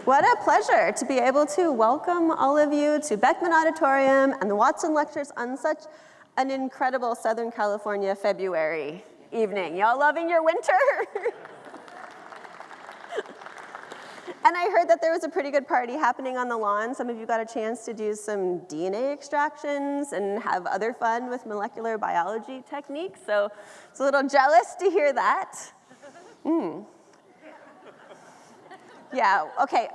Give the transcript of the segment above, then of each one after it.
What a pleasure to be able to welcome all of you to Beckman Auditorium and the Watson Lectures on such an incredible Southern California February evening. Y'all loving your winter? And I heard that there was a pretty good party happening on the lawn. Some of you got a chance to do some DNA extractions and have other fun with molecular biology techniques. So it's a little jealous to hear that. Yeah, okay.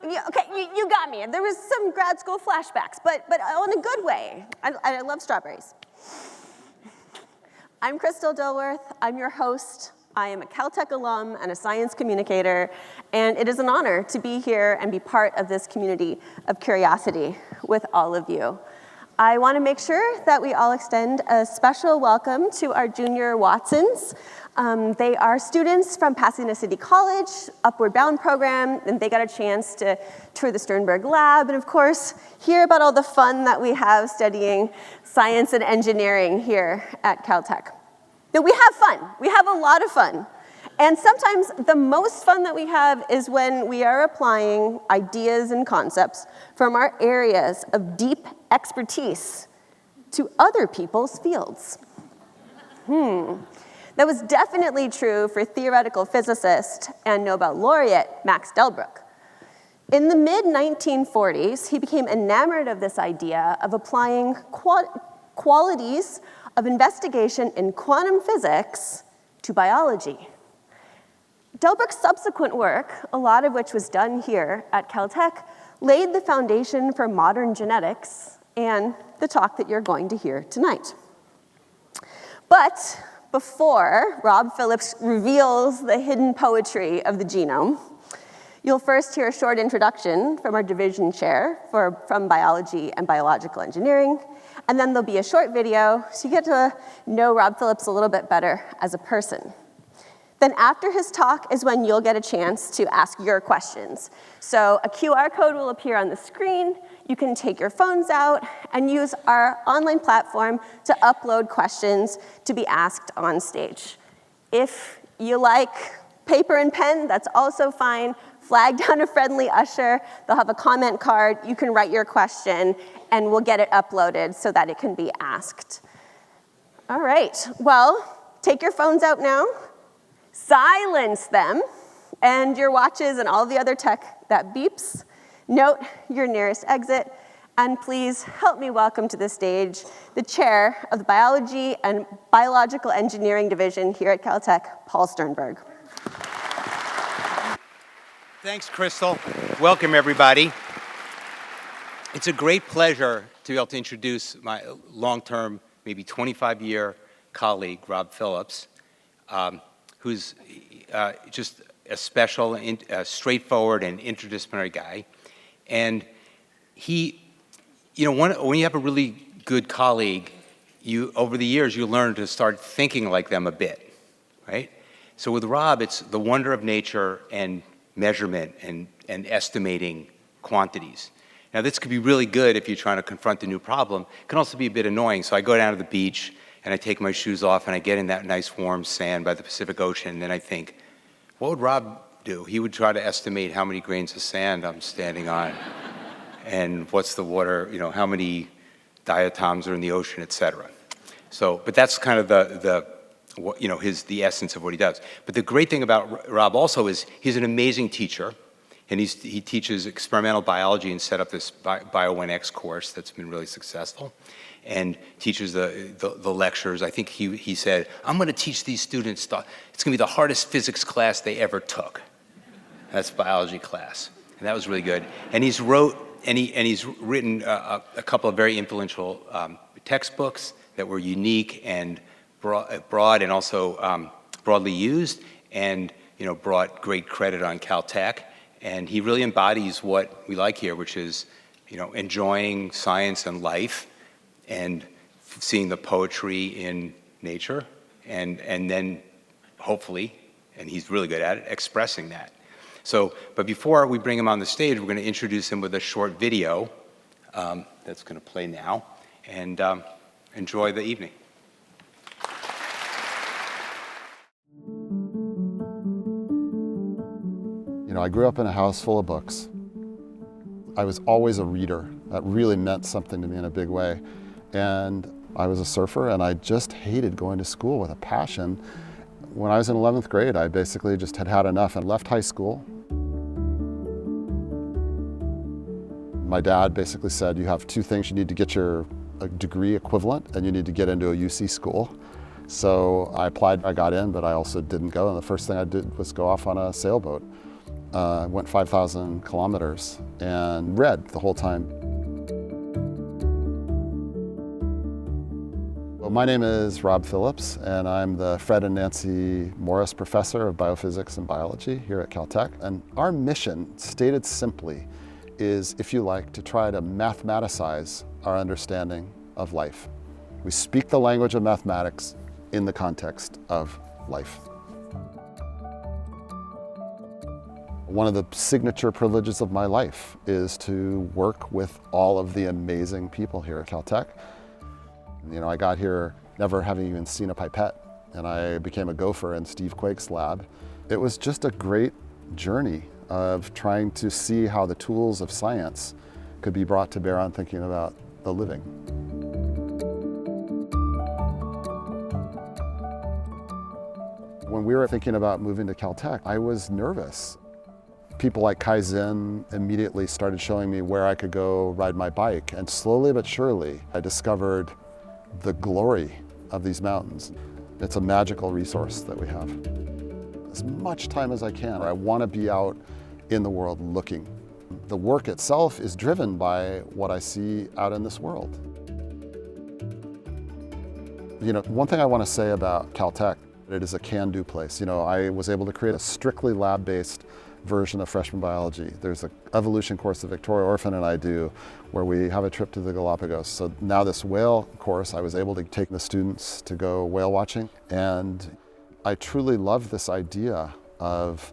You got me. There was some grad school flashbacks, but in a good way. I love strawberries. I'm Crystal Dilworth. I'm your host. I am a Caltech alum and a science communicator, and it is an honor to be here and be part of this community of curiosity with all of you. I want to make sure that we all extend a special welcome to our junior Watsons. They are students from Pasadena City College, Upward Bound program, and they got a chance to tour the Sternberg lab and, of course, hear about all the fun that we have studying science and engineering here at Caltech. Now, we have fun. We have a lot of fun. And sometimes the most fun that we have is when we are applying ideas and concepts from our areas of deep expertise to other people's fields. That was definitely true for theoretical physicist and Nobel laureate Max Delbruck. In the mid-1940s, he became enamored of this idea of applying qualities of investigation in quantum physics to biology. Delbruck's subsequent work, a lot of which was done here at Caltech, laid the foundation for modern genetics and the talk that you're going to hear tonight. But before Rob Phillips reveals the hidden poetry of the genome, you'll first hear a short introduction from our division chair from biology and biological engineering, and then there'll be a short video so you get to know Rob Phillips a little bit better as a person. Then after his talk is when you'll get a chance to ask your questions. So a QR code will appear on the screen. You can take your phones out and use our online platform to upload questions to be asked on stage. If you like paper and pen, that's also fine. Flag down a friendly usher. They'll have a comment card. You can write your question, and we'll get it uploaded so that it can be asked. All right, well, take your phones out now. Silence them, and your watches and all the other tech that beeps. Note your nearest exit, and please help me welcome to the stage the chair of the Biology and Biological Engineering Division here at Caltech, Paul Sternberg. Thanks, Crystal. Welcome, everybody. It's a great pleasure to be able to introduce my long-term, maybe 25-year colleague, Rob Phillips, who's just a special, straightforward, and interdisciplinary guy. And he, when you have a really good colleague, over the years, you learn to start thinking like them a bit, right? So with Rob, it's the wonder of nature and measurement and estimating quantities. Now, this could be really good if you're trying to confront a new problem. It can also be a bit annoying. So I go down to the beach, and I take my shoes off, and I get in that nice warm sand by the Pacific Ocean, and then I think, what would Rob do? He would try to estimate how many grains of sand I'm standing on, and what's the water, how many diatoms are in the ocean, et cetera. So, but that's kind of the essence of what he does. But the great thing about Rob also is he's an amazing teacher, and he teaches experimental biology and set up this Bio1X course that's been really successful, and teaches the lectures. I think he said, I'm going to teach these students, it's going to be the hardest physics class they ever took. That's biology class, and that was really good. And he's written a couple of very influential textbooks that were unique and broad and also broadly used, and brought great credit on Caltech. And he really embodies what we like here, which is enjoying science and life, and seeing the poetry in nature, and then hopefully, and he's really good at it, expressing that. So, but before we bring him on the stage, we're going to introduce him with a short video that's going to play now, and enjoy the evening. I grew up in a house full of books. I was always a reader. That really meant something to me in a big way. And I was a surfer, and I just hated going to school with a passion. When I was in 11th grade, I basically just had had enough and left high school. My dad basically said, you have two things. You need to get your degree equivalent, and you need to get into a UC school. So I applied, I got in, but I also didn't go. And the first thing I did was go off on a sailboat. I went 5,000 kilometers and read the whole time. Well, my name is Rob Phillips, and I'm the Fred and Nancy Morris Professor of Biophysics and Biology here at Caltech. And our mission, stated simply, is, if you like, to try to mathematicize our understanding of life. We speak the language of mathematics in the context of life. One of the signature privileges of my life is to work with all of the amazing people here at Caltech. You know, I got here never having even seen a pipette, and I became a gopher in Steve Quake's lab. It was just a great journey of trying to see how the tools of science could be brought to bear on thinking about the living. When we were thinking about moving to Caltech, I was nervous. People like Kaizen immediately started showing me where I could go ride my bike, and slowly but surely I discovered the glory of these mountains. It's a magical resource that we have. As much time as I can, I want to be out in the world looking. The work itself is driven by what I see out in this world. You know, one thing I want to say about Caltech, it is a can-do place. You know, I was able to create a strictly lab-based version of freshman biology. There's an evolution course that Victoria Orphan and I do where we have a trip to the Galapagos. So now this whale course, I was able to take the students to go whale watching. And I truly love this idea of,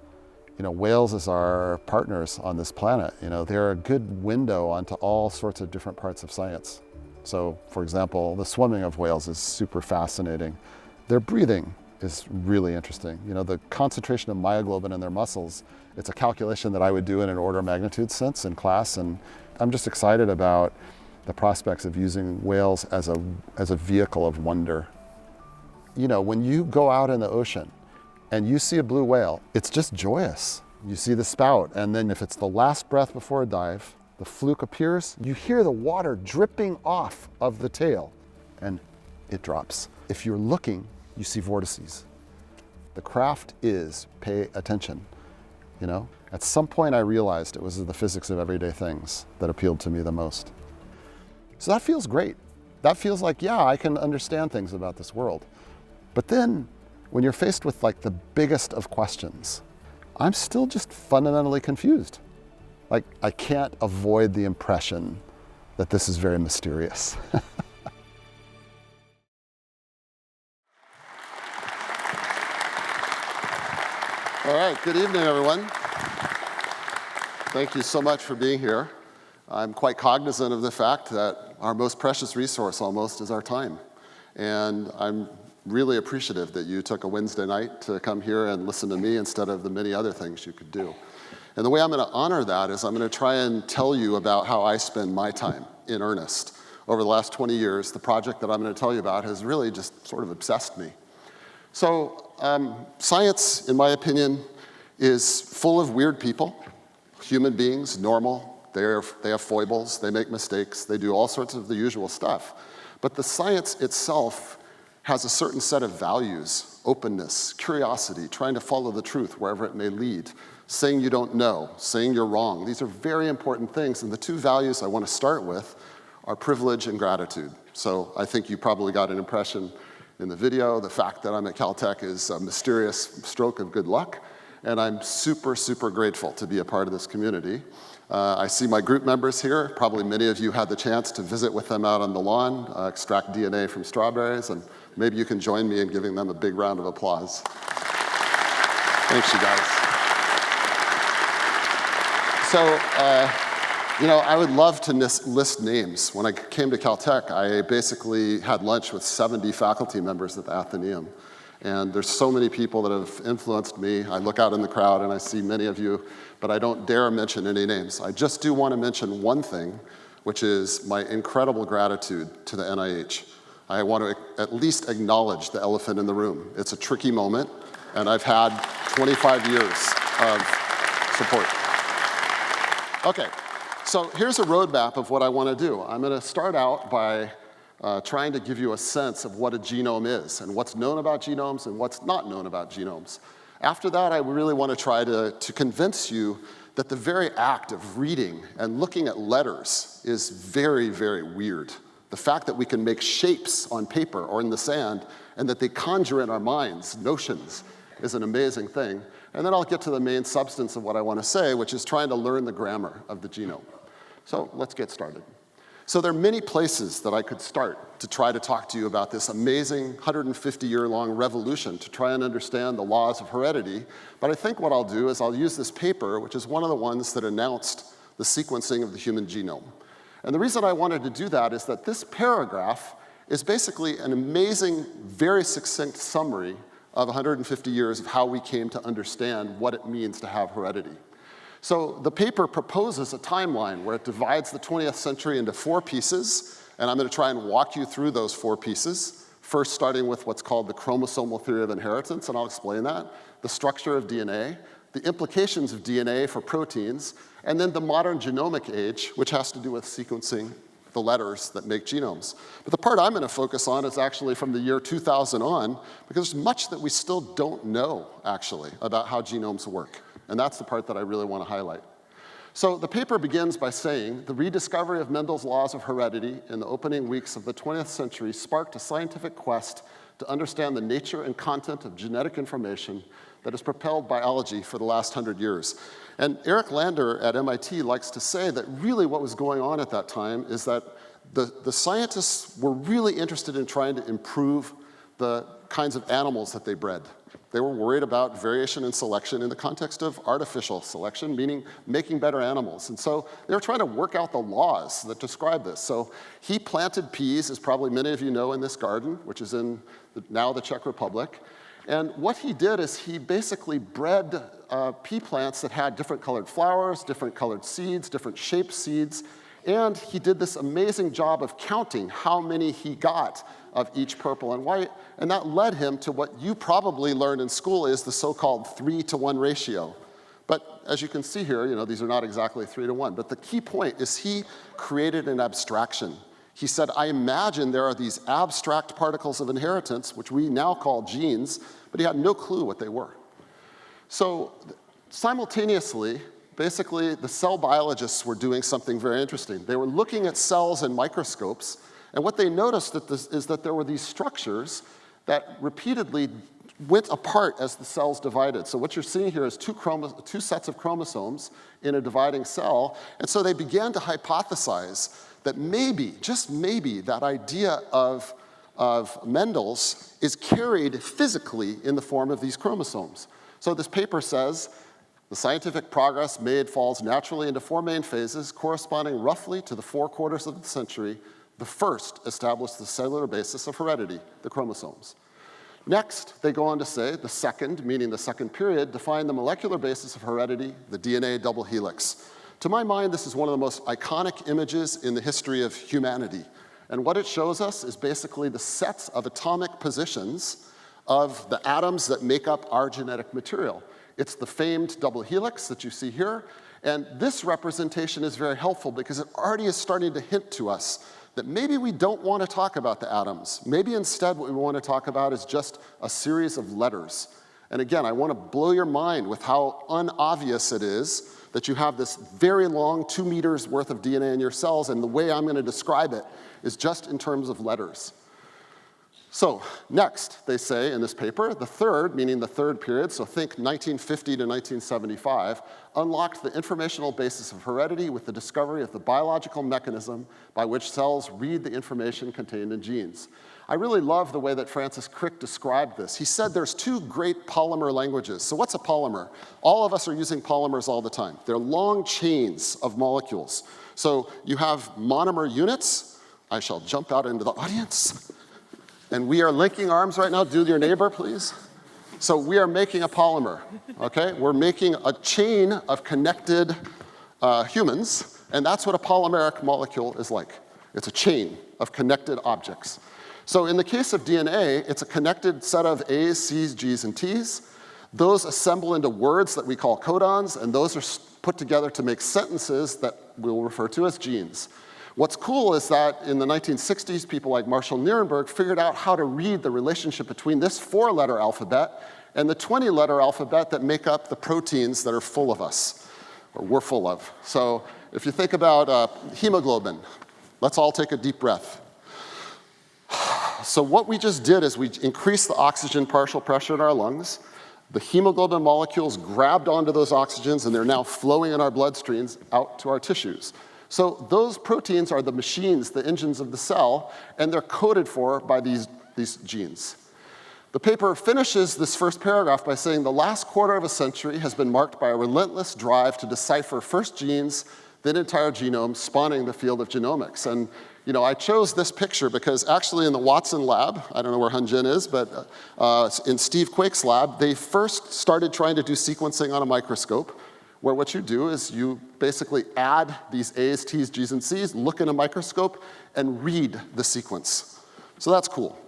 you know, whales as our partners on this planet. You know, they're a good window onto all sorts of different parts of science. So, for example, the swimming of whales is super fascinating. Their breathing is really interesting. You know, the concentration of myoglobin in their muscles, it's a calculation that I would do in an order of magnitude sense in class, and I'm just excited about the prospects of using whales as a vehicle of wonder. You know, when you go out in the ocean and you see a blue whale, it's just joyous. You see the spout, and then if it's the last breath before a dive, the fluke appears, you hear the water dripping off of the tail, and it drops. If you're looking, you see vortices. The craft is pay attention, you know? At some point I realized it was the physics of everyday things that appealed to me the most. So that feels great. That feels like, yeah, I can understand things about this world. But then when you're faced with like the biggest of questions, I'm still just fundamentally confused. Like, I can't avoid the impression that this is very mysterious. All right, good evening, everyone. Thank you so much for being here. I'm quite cognizant of the fact that our most precious resource almost is our time. And I'm really appreciative that you took a Wednesday night to come here and listen to me instead of the many other things you could do. And the way I'm going to honor that is I'm going to try and tell you about how I spend my time in earnest. Over the last 20 years, the project that I'm going to tell you about has really just sort of obsessed me. So science, in my opinion, is full of weird people, human beings, normal. They have foibles, they make mistakes, they do all sorts of the usual stuff. But the science itself has a certain set of values: openness, curiosity, trying to follow the truth wherever it may lead, saying you don't know, saying you're wrong. These are very important things, and the two values I want to start with are privilege and gratitude. So I think you probably got an impression in the video. The fact that I'm at Caltech is a mysterious stroke of good luck, and I'm super, super grateful to be a part of this community. I see my group members here. Probably many of you had the chance to visit with them out on the lawn, extract DNA from strawberries, and maybe you can join me in giving them a big round of applause. Thanks, you guys. So, you know, I would love to list names. When I came to Caltech, I basically had lunch with 70 faculty members at the Athenaeum. And there's so many people that have influenced me. I look out in the crowd and I see many of you, but I don't dare mention any names. I just do want to mention one thing, which is my incredible gratitude to the NIH. I want to at least acknowledge the elephant in the room. It's a tricky moment, and I've had 25 years of support. Okay, so here's a roadmap of what I want to do. I'm going to start out by trying to give you a sense of what a genome is and what's known about genomes and what's not known about genomes. After that, I really want to try to convince you that the very act of reading and looking at letters is very, very weird. The fact that we can make shapes on paper or in the sand and that they conjure in our minds notions is an amazing thing. And then I'll get to the main substance of what I want to say, which is trying to learn the grammar of the genome. So let's get started. So there are many places that I could start to try to talk to you about this amazing 150-year-long revolution to try and understand the laws of heredity. But I think what I'll do is I'll use this paper, which is one of the ones that announced the sequencing of the human genome. And the reason I wanted to do that is that this paragraph is basically an amazing, very succinct summary of 150 years of how we came to understand what it means to have heredity. So the paper proposes a timeline where it divides the 20th century into 4 pieces, and I'm going to try and walk you through those 4 pieces, first starting with what's called the chromosomal theory of inheritance, and I'll explain that, the structure of DNA, the implications of DNA for proteins, and then the modern genomic age, which has to do with sequencing the letters that make genomes. But the part I'm going to focus on is actually from the year 2000 on, because there's much that we still don't know, actually, about how genomes work. And that's the part that I really want to highlight. So the paper begins by saying, the rediscovery of Mendel's laws of heredity in the opening weeks of the 20th century sparked a scientific quest to understand the nature and content of genetic information that has propelled biology for the last 100 years. And Eric Lander at MIT likes to say that really what was going on at that time is that the scientists were really interested in trying to improve the kinds of animals that they bred. They were worried about variation and selection in the context of artificial selection, meaning making better animals. And so they were trying to work out the laws that describe this. So he planted peas, as probably many of you know, in this garden, which is in now the Czech Republic. And what he did is he basically bred pea plants that had different colored flowers, different colored seeds, different shaped seeds. And he did this amazing job of counting how many he got of each purple and white, and that led him to what you probably learned in school is the so-called 3-to-1 ratio. But as you can see here, these are not exactly 3-to-1, but the key point is he created an abstraction. He said, I imagine there are these abstract particles of inheritance, which we now call genes, but he had no clue what they were. So simultaneously, basically, the cell biologists were doing something very interesting. They were looking at cells in microscopes, and what they noticed is that there were these structures that repeatedly went apart as the cells divided. So what you're seeing here is two sets of chromosomes in a dividing cell, and so they began to hypothesize that maybe, just maybe, that idea of Mendel's is carried physically in the form of these chromosomes. So this paper says, the scientific progress made falls naturally into 4 main phases, corresponding roughly to the 4 quarters of the century. The first established the cellular basis of heredity, the chromosomes. Next, they go on to say, the second, meaning the second period, defined the molecular basis of heredity, the DNA double helix. To my mind, this is one of the most iconic images in the history of humanity. And what it shows us is basically the sets of atomic positions of the atoms that make up our genetic material. It's the famed double helix that you see here. And this representation is very helpful because it already is starting to hint to us that maybe we don't want to talk about the atoms. Maybe instead what we want to talk about is just a series of letters. And again, I want to blow your mind with how unobvious it is that you have this very long 2 meters worth of DNA in your cells, and the way I'm going to describe it is just in terms of letters. So next, they say in this paper, the third, meaning the third period, so think 1950 to 1975, unlocked the informational basis of heredity with the discovery of the biological mechanism by which cells read the information contained in genes. I really love the way that Francis Crick described this. He said there's 2 great polymer languages. So what's a polymer? All of us are using polymers all the time. They're long chains of molecules. So you have monomer units. I shall jump out into the audience. And we are linking arms right now. Do your neighbor, please. So we are making a polymer, okay? We're making a chain of connected humans, and that's what a polymeric molecule is like. It's a chain of connected objects. So in the case of DNA, it's a connected set of A's, C's, G's, and T's. Those assemble into words that we call codons, and those are put together to make sentences that we'll refer to as genes. What's cool is that in the 1960s, people like Marshall Nierenberg figured out how to read the relationship between this 4-letter alphabet and the 20-letter alphabet that make up the proteins that are full of us, or we're full of. So if you think about hemoglobin, let's all take a deep breath. So what we just did is we increased the oxygen partial pressure in our lungs. The hemoglobin molecules grabbed onto those oxygens, and they're now flowing in our bloodstreams out to our tissues. So those proteins are the machines, the engines of the cell, and they're coded for by these genes. The paper finishes this first paragraph by saying the last quarter of a century has been marked by a relentless drive to decipher first genes, then entire genomes, spawning the field of genomics. And I chose this picture because actually in the Watson lab, I don't know where Hunjin is, but in Steve Quake's lab, they first started trying to do sequencing on a microscope, where what you do is you basically add these A's, T's, G's, and C's, look in a microscope, and read the sequence. So that's cool.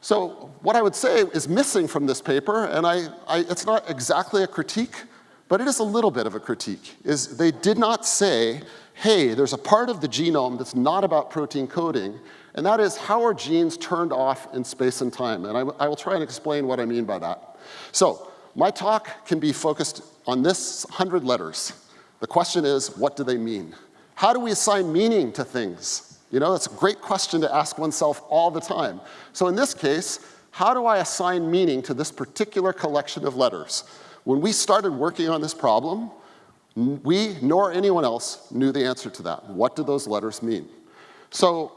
So what I would say is missing from this paper, and it's not exactly a critique, but it is a little bit of a critique, is they did not say, hey, there's a part of the genome that's not about protein coding, and that is how are genes turned off in space and time. And I will try and explain what I mean by that. So my talk can be focused on this 100 letters. The question is, what do they mean? How do we assign meaning to things? It's a great question to ask oneself all the time. So in this case, how do I assign meaning to this particular collection of letters? When we started working on this problem, we nor anyone else knew the answer to that. What do those letters mean? So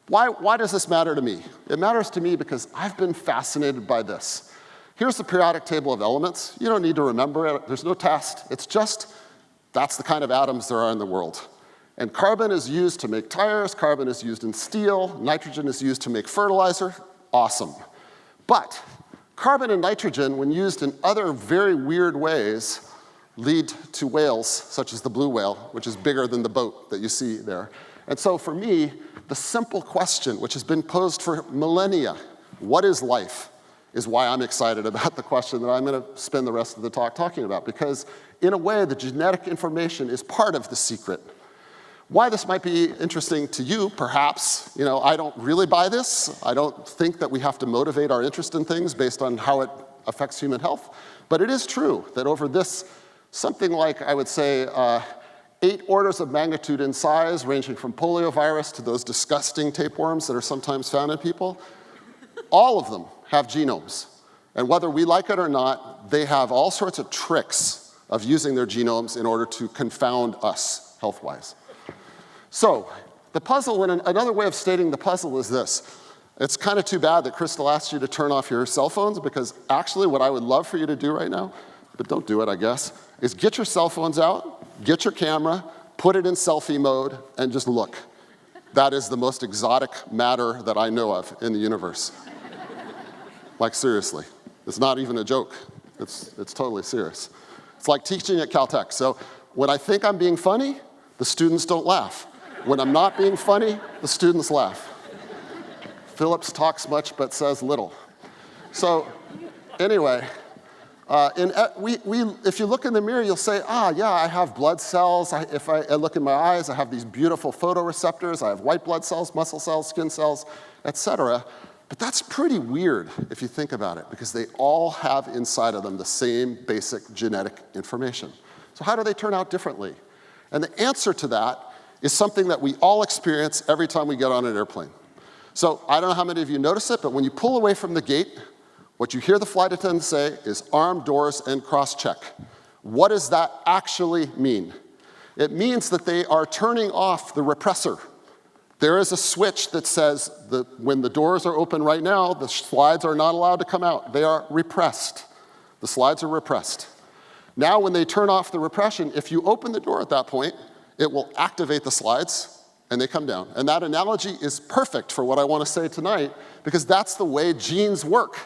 why does this matter to me? It matters to me because I've been fascinated by this. Here's the periodic table of elements. You don't need to remember it. There's no test. It's just that's the kind of atoms there are in the world. And carbon is used to make tires. Carbon is used in steel. Nitrogen is used to make fertilizer. Awesome. But carbon and nitrogen, when used in other very weird ways, lead to whales, such as the blue whale, which is bigger than the boat that you see there. And so for me, the simple question, which has been posed for millennia, what is life, is why I'm excited about the question that I'm going to spend the rest of the talk talking about. Because in a way, the genetic information is part of the secret. Why this might be interesting to you, perhaps, I don't really buy this. I don't think that we have to motivate our interest in things based on how it affects human health. But it is true that over this, something like, I would say, 8 orders of magnitude in size, ranging from poliovirus to those disgusting tapeworms that are sometimes found in people, all of them have genomes. And whether we like it or not, they have all sorts of tricks of using their genomes in order to confound us health-wise. So the puzzle, and another way of stating the puzzle is this. It's kind of too bad that Crystal asked you to turn off your cell phones, because actually what I would love for you to do right now, but don't do it, I guess, is get your cell phones out, get your camera, put it in selfie mode, and just look. That is the most exotic matter that I know of in the universe. Like, seriously. It's not even a joke. It's totally serious. It's like teaching at Caltech. So when I think I'm being funny, the students don't laugh. When I'm not being funny, the students laugh. Phillips talks much but says little. So anyway, if you look in the mirror, you'll say, yeah, I have blood cells. If I look in my eyes, I have these beautiful photoreceptors. I have white blood cells, muscle cells, skin cells, etc. But that's pretty weird if you think about it, because they all have inside of them the same basic genetic information. So how do they turn out differently? And the answer to that is something that we all experience every time we get on an airplane. So I don't know how many of you notice it, but when you pull away from the gate, what you hear the flight attendant say is arm, doors, and cross-check. What does that actually mean? It means that they are turning off the repressor. There is a switch that says that when the doors are open right now, the slides are not allowed to come out. They are repressed. The slides are repressed. Now when they turn off the repression, if you open the door at that point, it will activate the slides, and they come down. And that analogy is perfect for what I want to say tonight, because that's the way genes work.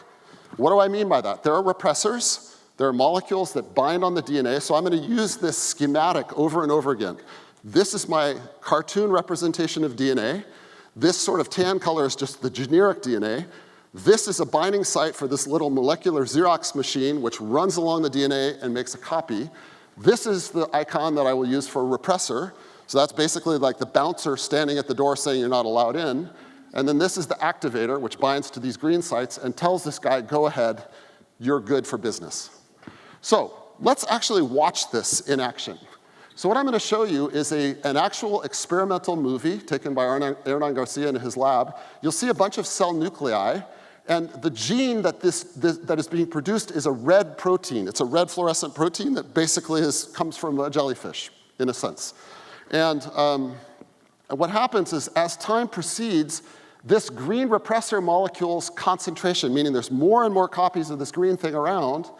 What do I mean by that? There are repressors. There are molecules that bind on the DNA, so I'm going to use this schematic over and over again. This is my cartoon representation of DNA. This sort of tan color is just the generic DNA. This is a binding site for this little molecular Xerox machine, which runs along the DNA and makes a copy. This is the icon that I will use for a repressor. So that's basically like the bouncer standing at the door saying you're not allowed in. And then this is the activator, which binds to these green sites and tells this guy, go ahead, you're good for business. So let's actually watch this in action. So what I'm going to show you is an actual experimental movie taken by Hernan Garcia in his lab. You'll see a bunch of cell nuclei, and the gene that is being produced is a red protein. It's a red fluorescent protein that basically comes from a jellyfish, in a sense. And what happens is, as time proceeds, this green repressor molecule's concentration, meaning there's more and more copies of this green thing around,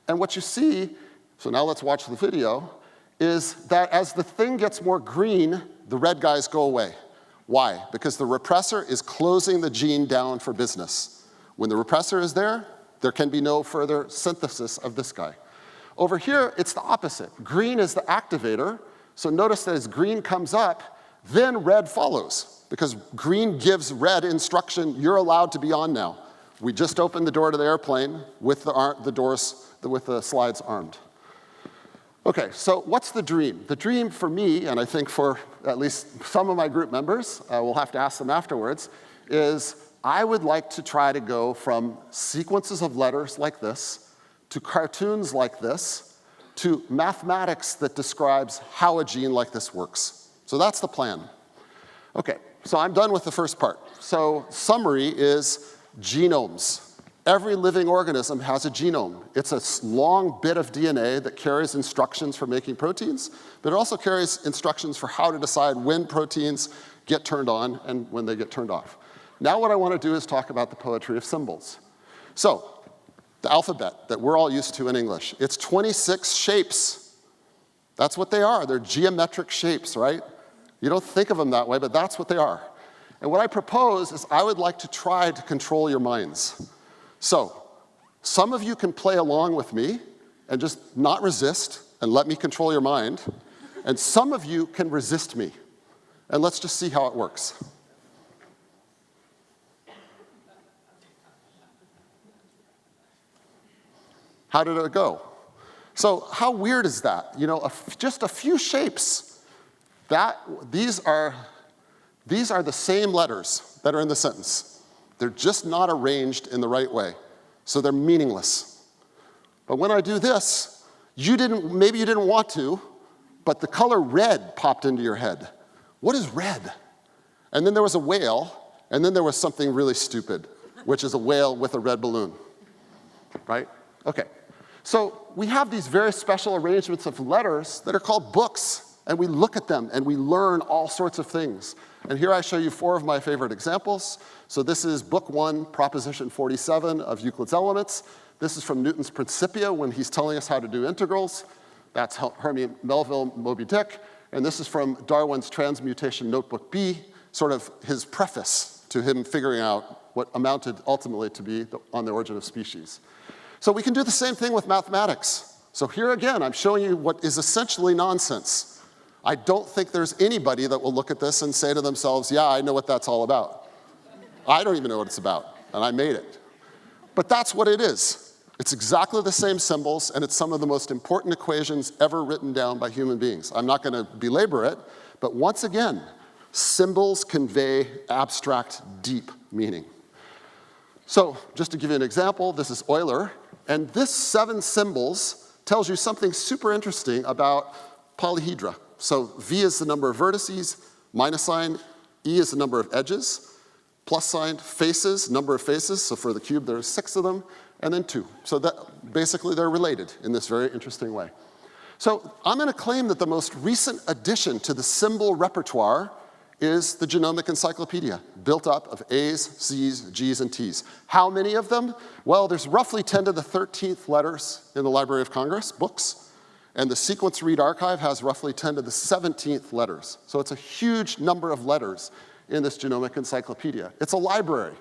and what you see, so now let's watch the video, is that as the thing gets more green, the red guys go away. Why? Because the repressor is closing the gene down for business. When the repressor is there, there can be no further synthesis of this guy. Over here, it's the opposite. Green is the activator, so notice that as green comes up, then red follows, because green gives red instruction, you're allowed to be on now. We just opened the door to the airplane with the slides armed. Okay, so what's the dream? The dream for me, and I think for at least some of my group members, we'll have to ask them afterwards, is I would like to try to go from sequences of letters like this, to cartoons like this, to mathematics that describes how a gene like this works. So that's the plan. Okay, so I'm done with the first part. So summary is genomes. Every living organism has a genome. It's a long bit of DNA that carries instructions for making proteins, but it also carries instructions for how to decide when proteins get turned on and when they get turned off. Now what I want to do is talk about the poetry of symbols. So the alphabet that we're all used to in English, it's 26 shapes. That's what they are. They're geometric shapes, right? You don't think of them that way, but that's what they are. And what I propose is I would like to try to control your minds. So, some of you can play along with me and just not resist and let me control your mind. And some of you can resist me. And let's just see how it works. How did it go? So, how weird is that? You know, just a few shapes. These are the same letters that are in the sentence. They're just not arranged in the right way, so they're meaningless. But when I do this, maybe you didn't want to, but the color red popped into your head. What is red? And then there was a whale, and then there was something really stupid, which is a whale with a red balloon, right? Okay, so we have these very special arrangements of letters that are called books, and we look at them and we learn all sorts of things. And here I show you 4 of my favorite examples. So this is book 1, proposition 47 of Euclid's Elements. This is from Newton's Principia when he's telling us how to do integrals. That's Hermie Melville Moby Dick. And this is from Darwin's Transmutation Notebook B, sort of his preface to him figuring out what amounted ultimately to be On the Origin of Species. So we can do the same thing with mathematics. So here again, I'm showing you what is essentially nonsense. I don't think there's anybody that will look at this and say to themselves, yeah, I know what that's all about. I don't even know what it's about, and I made it. But that's what it is. It's exactly the same symbols, and it's some of the most important equations ever written down by human beings. I'm not going to belabor it, but once again, symbols convey abstract, deep meaning. So just to give you an example, this is Euler, and this 7 symbols tells you something super interesting about polyhedra. So V is the number of vertices, minus sign, E is the number of edges, plus sign, faces, number of faces, so for the cube there's 6 of them, and then 2. So that basically they're related in this very interesting way. So I'm going to claim that the most recent addition to the symbol repertoire is the Genomic Encyclopedia, built up of A's, C's, G's, and T's. How many of them? Well, there's roughly 10 to the 13th letters in the Library of Congress, books. And the sequence read archive has roughly 10 to the 17th letters. So it's a huge number of letters in this genomic encyclopedia. It's a library.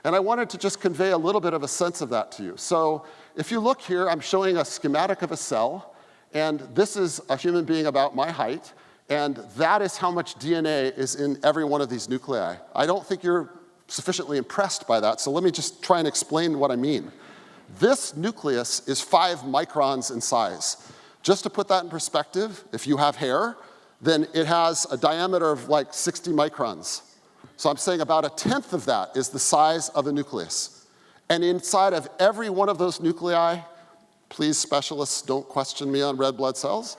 And I wanted to just convey a little bit of a sense of that to you. So if you look here, I'm showing a schematic of a cell. And this is a human being about my height. And that is how much DNA is in every one of these nuclei. I don't think you're sufficiently impressed by that. So let me just try and explain what I mean. This nucleus is 5 microns in size. Just to put that in perspective, if you have hair, then it has a diameter of like 60 microns. So I'm saying about 1/10 of that is the size of a nucleus. And inside of every one of those nuclei, please specialists don't question me on red blood cells,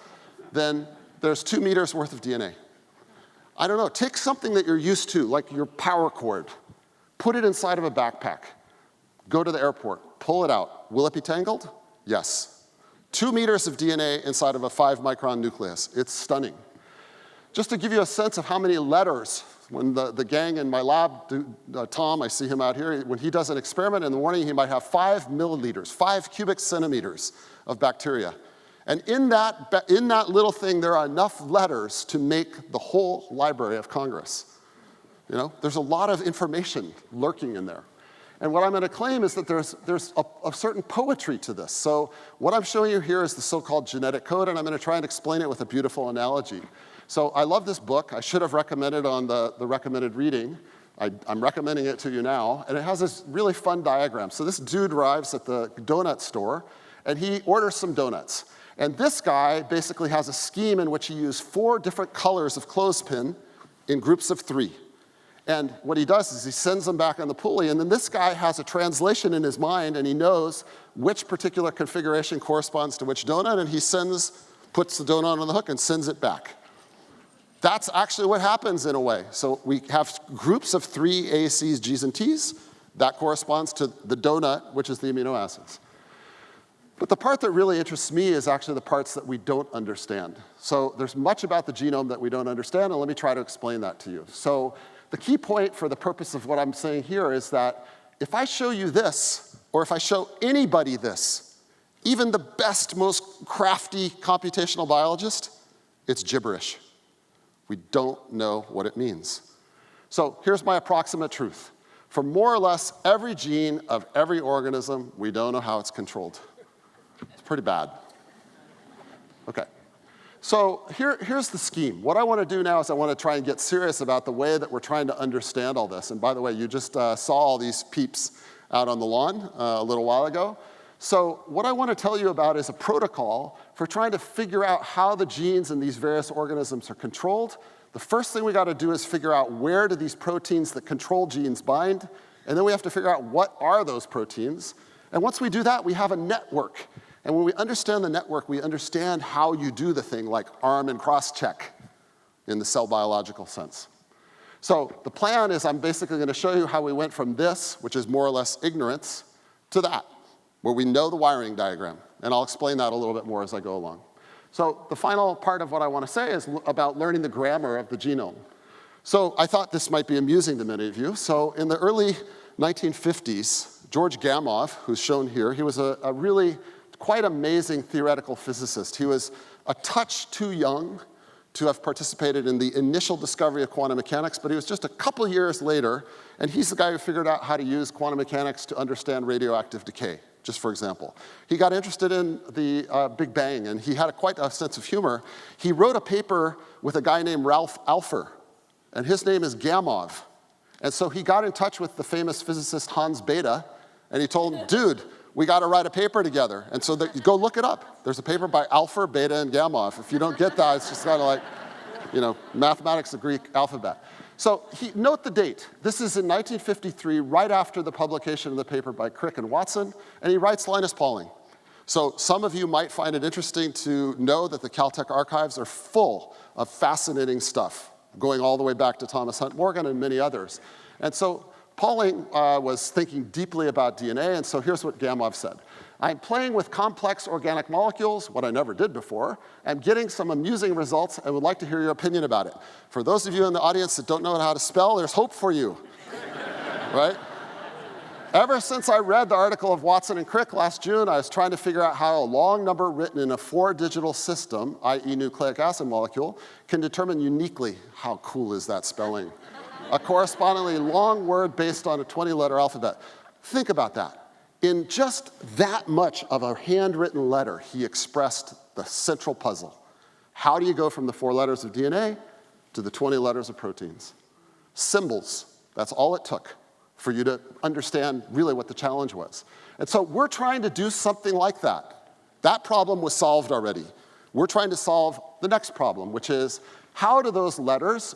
then there's 2 meters worth of DNA. I don't know, take something that you're used to, like your power cord, put it inside of a backpack, go to the airport, pull it out. Will it be tangled? Yes. 2 meters of DNA inside of a 5 micron nucleus. It's stunning. Just to give you a sense of how many letters, when the gang in my lab, Tom, I see him out here, when he does an experiment in the morning, he might have 5 milliliters, 5 cubic centimeters of bacteria. And in that little thing, there are enough letters to make the whole Library of Congress. You know, there's a lot of information lurking in there. And what I'm going to claim is that there's a certain poetry to this. So what I'm showing you here is the so-called genetic code, and I'm going to try and explain it with a beautiful analogy. So I love this book. I should have recommended on the recommended reading. I'm recommending it to you now. And it has this really fun diagram. So this dude arrives at the donut store, and he orders some donuts. And this guy basically has a scheme in which he used 4 different colors of clothespin in groups of 3. And what he does is he sends them back on the pulley, and then this guy has a translation in his mind, and he knows which particular configuration corresponds to which donut, and he puts the donut on the hook and sends it back. That's actually what happens in a way. So we have groups of 3 A, C's, G's, and T's. That corresponds to the donut, which is the amino acids. But the part that really interests me is actually the parts that we don't understand. So there's much about the genome that we don't understand, and let me try to explain that to you. So the key point for the purpose of what I'm saying here is that if I show you this, or if I show anybody this, even the best, most crafty computational biologist, it's gibberish. We don't know what it means. So here's my approximate truth. For more or less every gene of every organism, we don't know how it's controlled. It's pretty bad. Okay. So here's the scheme. What I want to do now is I want to try and get serious about the way that we're trying to understand all this. And by the way, you just saw all these peeps out on the lawn a little while ago. So what I want to tell you about is a protocol for trying to figure out how the genes in these various organisms are controlled. The first thing we got to do is figure out where do these proteins that control genes bind. And then we have to figure out what are those proteins. And once we do that, we have a network. And when we understand the network, we understand how you do the thing like arm and cross-check in the cell biological sense. So the plan is I'm basically going to show you how we went from this, which is more or less ignorance, to that, where we know the wiring diagram. And I'll explain that a little bit more as I go along. So the final part of what I want to say is about learning the grammar of the genome. So I thought this might be amusing to many of you. So in the early 1950s, George Gamow, who's shown here, he was a really quite amazing theoretical physicist. He was a touch too young to have participated in the initial discovery of quantum mechanics, but he was just a couple years later, and he's the guy who figured out how to use quantum mechanics to understand radioactive decay, just for example. He got interested in the Big Bang, and he had quite a sense of humor. He wrote a paper with a guy named Ralph Alpher, and his name is Gamow. And so he got in touch with the famous physicist Hans Bethe, and he told him, dude, we got to write a paper together. And so go look it up. There's a paper by Alpher, Bethe, and Gamow. If you don't get that, it's just kind of like, you know, mathematics, the Greek alphabet. So note the date. This is in 1953, right after the publication of the paper by Crick and Watson, and he writes Linus Pauling. So some of you might find it interesting to know that the Caltech archives are full of fascinating stuff, going all the way back to Thomas Hunt Morgan and many others. And so Pauling was thinking deeply about DNA, and so here's what Gamow said. I'm playing with complex organic molecules, what I never did before. I'm getting some amusing results and would like to hear your opinion about it. For those of you in the audience that don't know how to spell, there's hope for you, right? Ever since I read the article of Watson and Crick last June, I was trying to figure out how a long number written in a 4-digital system, i.e. nucleic acid molecule, can determine uniquely, how cool is that spelling, a correspondingly long word based on a 20-letter alphabet. Think about that. In just that much of a handwritten letter, he expressed the central puzzle. How do you go from the 4 letters of DNA to the 20 letters of proteins? Symbols, that's all it took for you to understand really what the challenge was. And so we're trying to do something like that. That problem was solved already. We're trying to solve the next problem, which is how do those letters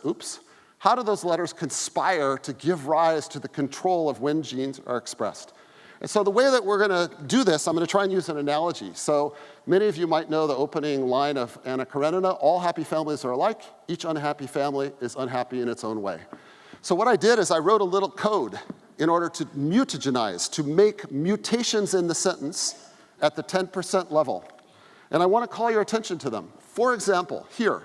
conspire to give rise to the control of when genes are expressed? And so the way that we're going to do this, I'm going to try and use an analogy. So many of you might know the opening line of Anna Karenina, all happy families are alike, each unhappy family is unhappy in its own way. So what I did is I wrote a little code in order to mutagenize, to make mutations in the sentence at the 10% level. And I want to call your attention to them. For example, here,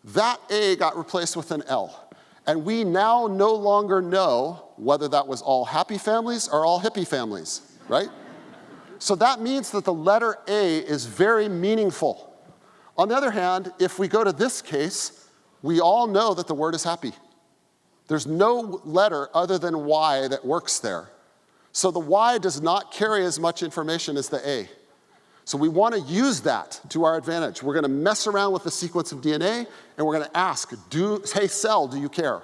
that A got replaced with an L. And we now no longer know whether that was all happy families or all hippie families, right? So that means that the letter A is very meaningful. On the other hand, if we go to this case, we all know that the word is happy. There's no letter other than Y that works there. So the Y does not carry as much information as the A. So we want to use that to our advantage. We're going to mess around with the sequence of DNA, and we're going to ask, hey, cell, do you care?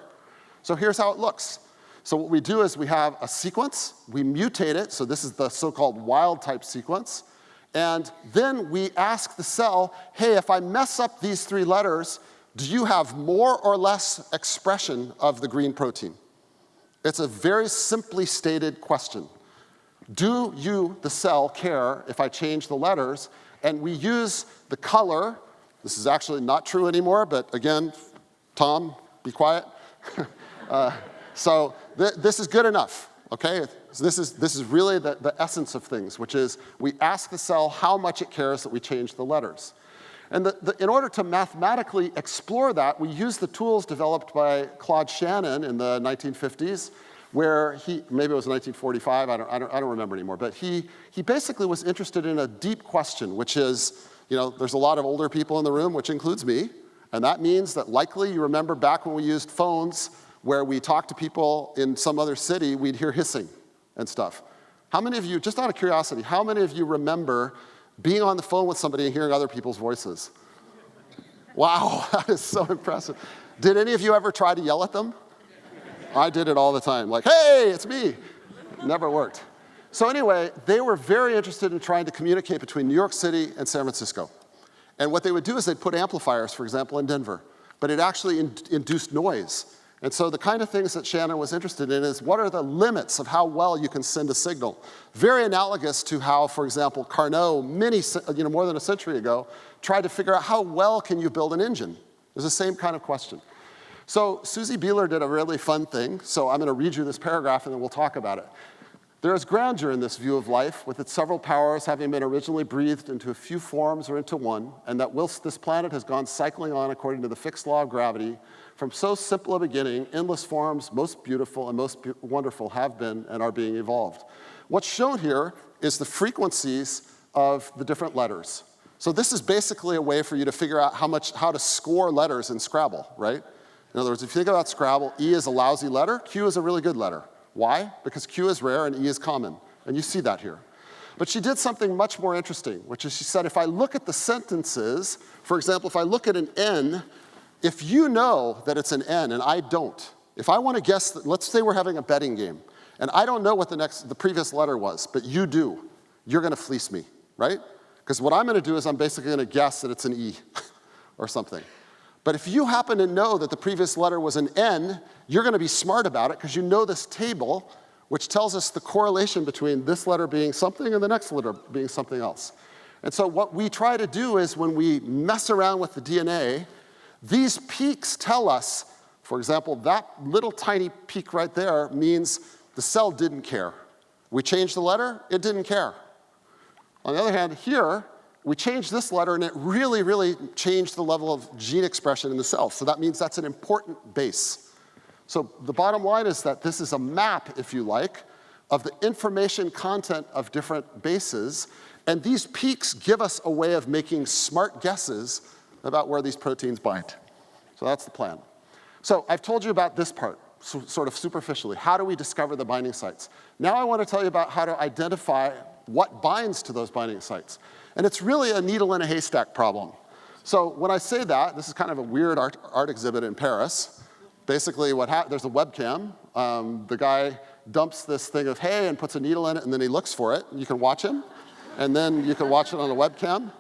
So here's how it looks. So what we do is we have a sequence, we mutate it, so this is the so-called wild-type sequence, and then we ask the cell, hey, if I mess up these 3 letters, do you have more or less expression of the green protein? It's a very simply stated question. Do you, the cell, care if I change the letters? And we use the color. This is actually not true anymore, but again, Tom, be quiet. So this is good enough, okay? So this is really the essence of things, which is we ask the cell how much it cares that we change the letters. And in order to mathematically explore that, we use the tools developed by Claude Shannon in the 1950s, where maybe it was 1945, I don't remember anymore, but he basically was interested in a deep question, which is, there's a lot of older people in the room, which includes me, and that means that likely you remember back when we used phones where we talked to people in some other city, we'd hear hissing and stuff. How many of you, just out of curiosity, how many of you remember being on the phone with somebody and hearing other people's voices? Wow, that is so impressive. Did any of you ever try to yell at them? I did it all the time, like, hey, it's me. Never worked. So anyway, they were very interested in trying to communicate between New York City and San Francisco. And what they would do is they'd put amplifiers, for example, in Denver. But it actually induced noise. And so the kind of things that Shannon was interested in is what are the limits of how well you can send a signal? Very analogous to how, for example, Carnot, more than a century ago, tried to figure out how well can you build an engine. It was the same kind of question. So Susie Beeler did a really fun thing. So I'm going to read you this paragraph, and then we'll talk about it. There is grandeur in this view of life, with its several powers having been originally breathed into a few forms or into one, and that whilst this planet has gone cycling on according to the fixed law of gravity, from so simple a beginning, endless forms, most beautiful and most wonderful, have been and are being evolved. What's shown here is the frequencies of the different letters. So this is basically a way for you to figure out how to score letters in Scrabble, right? In other words, if you think about Scrabble, E is a lousy letter, Q is a really good letter. Why? Because Q is rare and E is common. And you see that here. But she did something much more interesting, which is she said, if I look at the sentences, for example, if I look at an N, if you know that it's an N and I don't, if I want to guess, let's say we're having a betting game, and I don't know what the previous letter was, but you do, you're going to fleece me, right? Because what I'm going to do is I'm basically going to guess that it's an E or something. But if you happen to know that the previous letter was an N, you're going to be smart about it because you know this table, which tells us the correlation between this letter being something and the next letter being something else. And so what we try to do is when we mess around with the DNA, these peaks tell us, for example, that little tiny peak right there means the cell didn't care. We changed the letter, it didn't care. On the other hand, here, we changed this letter, and it really, really changed the level of gene expression in the cell. So that means that's an important base. So the bottom line is that this is a map, if you like, of the information content of different bases, and these peaks give us a way of making smart guesses about where these proteins bind. So that's the plan. So I've told you about this part, sort of superficially. How do we discover the binding sites? Now I want to tell you about how to identify what binds to those binding sites. And it's really a needle in a haystack problem. So when I say that, this is kind of a weird art exhibit in Paris. Basically, there's a webcam. The guy dumps this thing of hay and puts a needle in it, and then he looks for it. You can watch him, and then you can watch it on a webcam.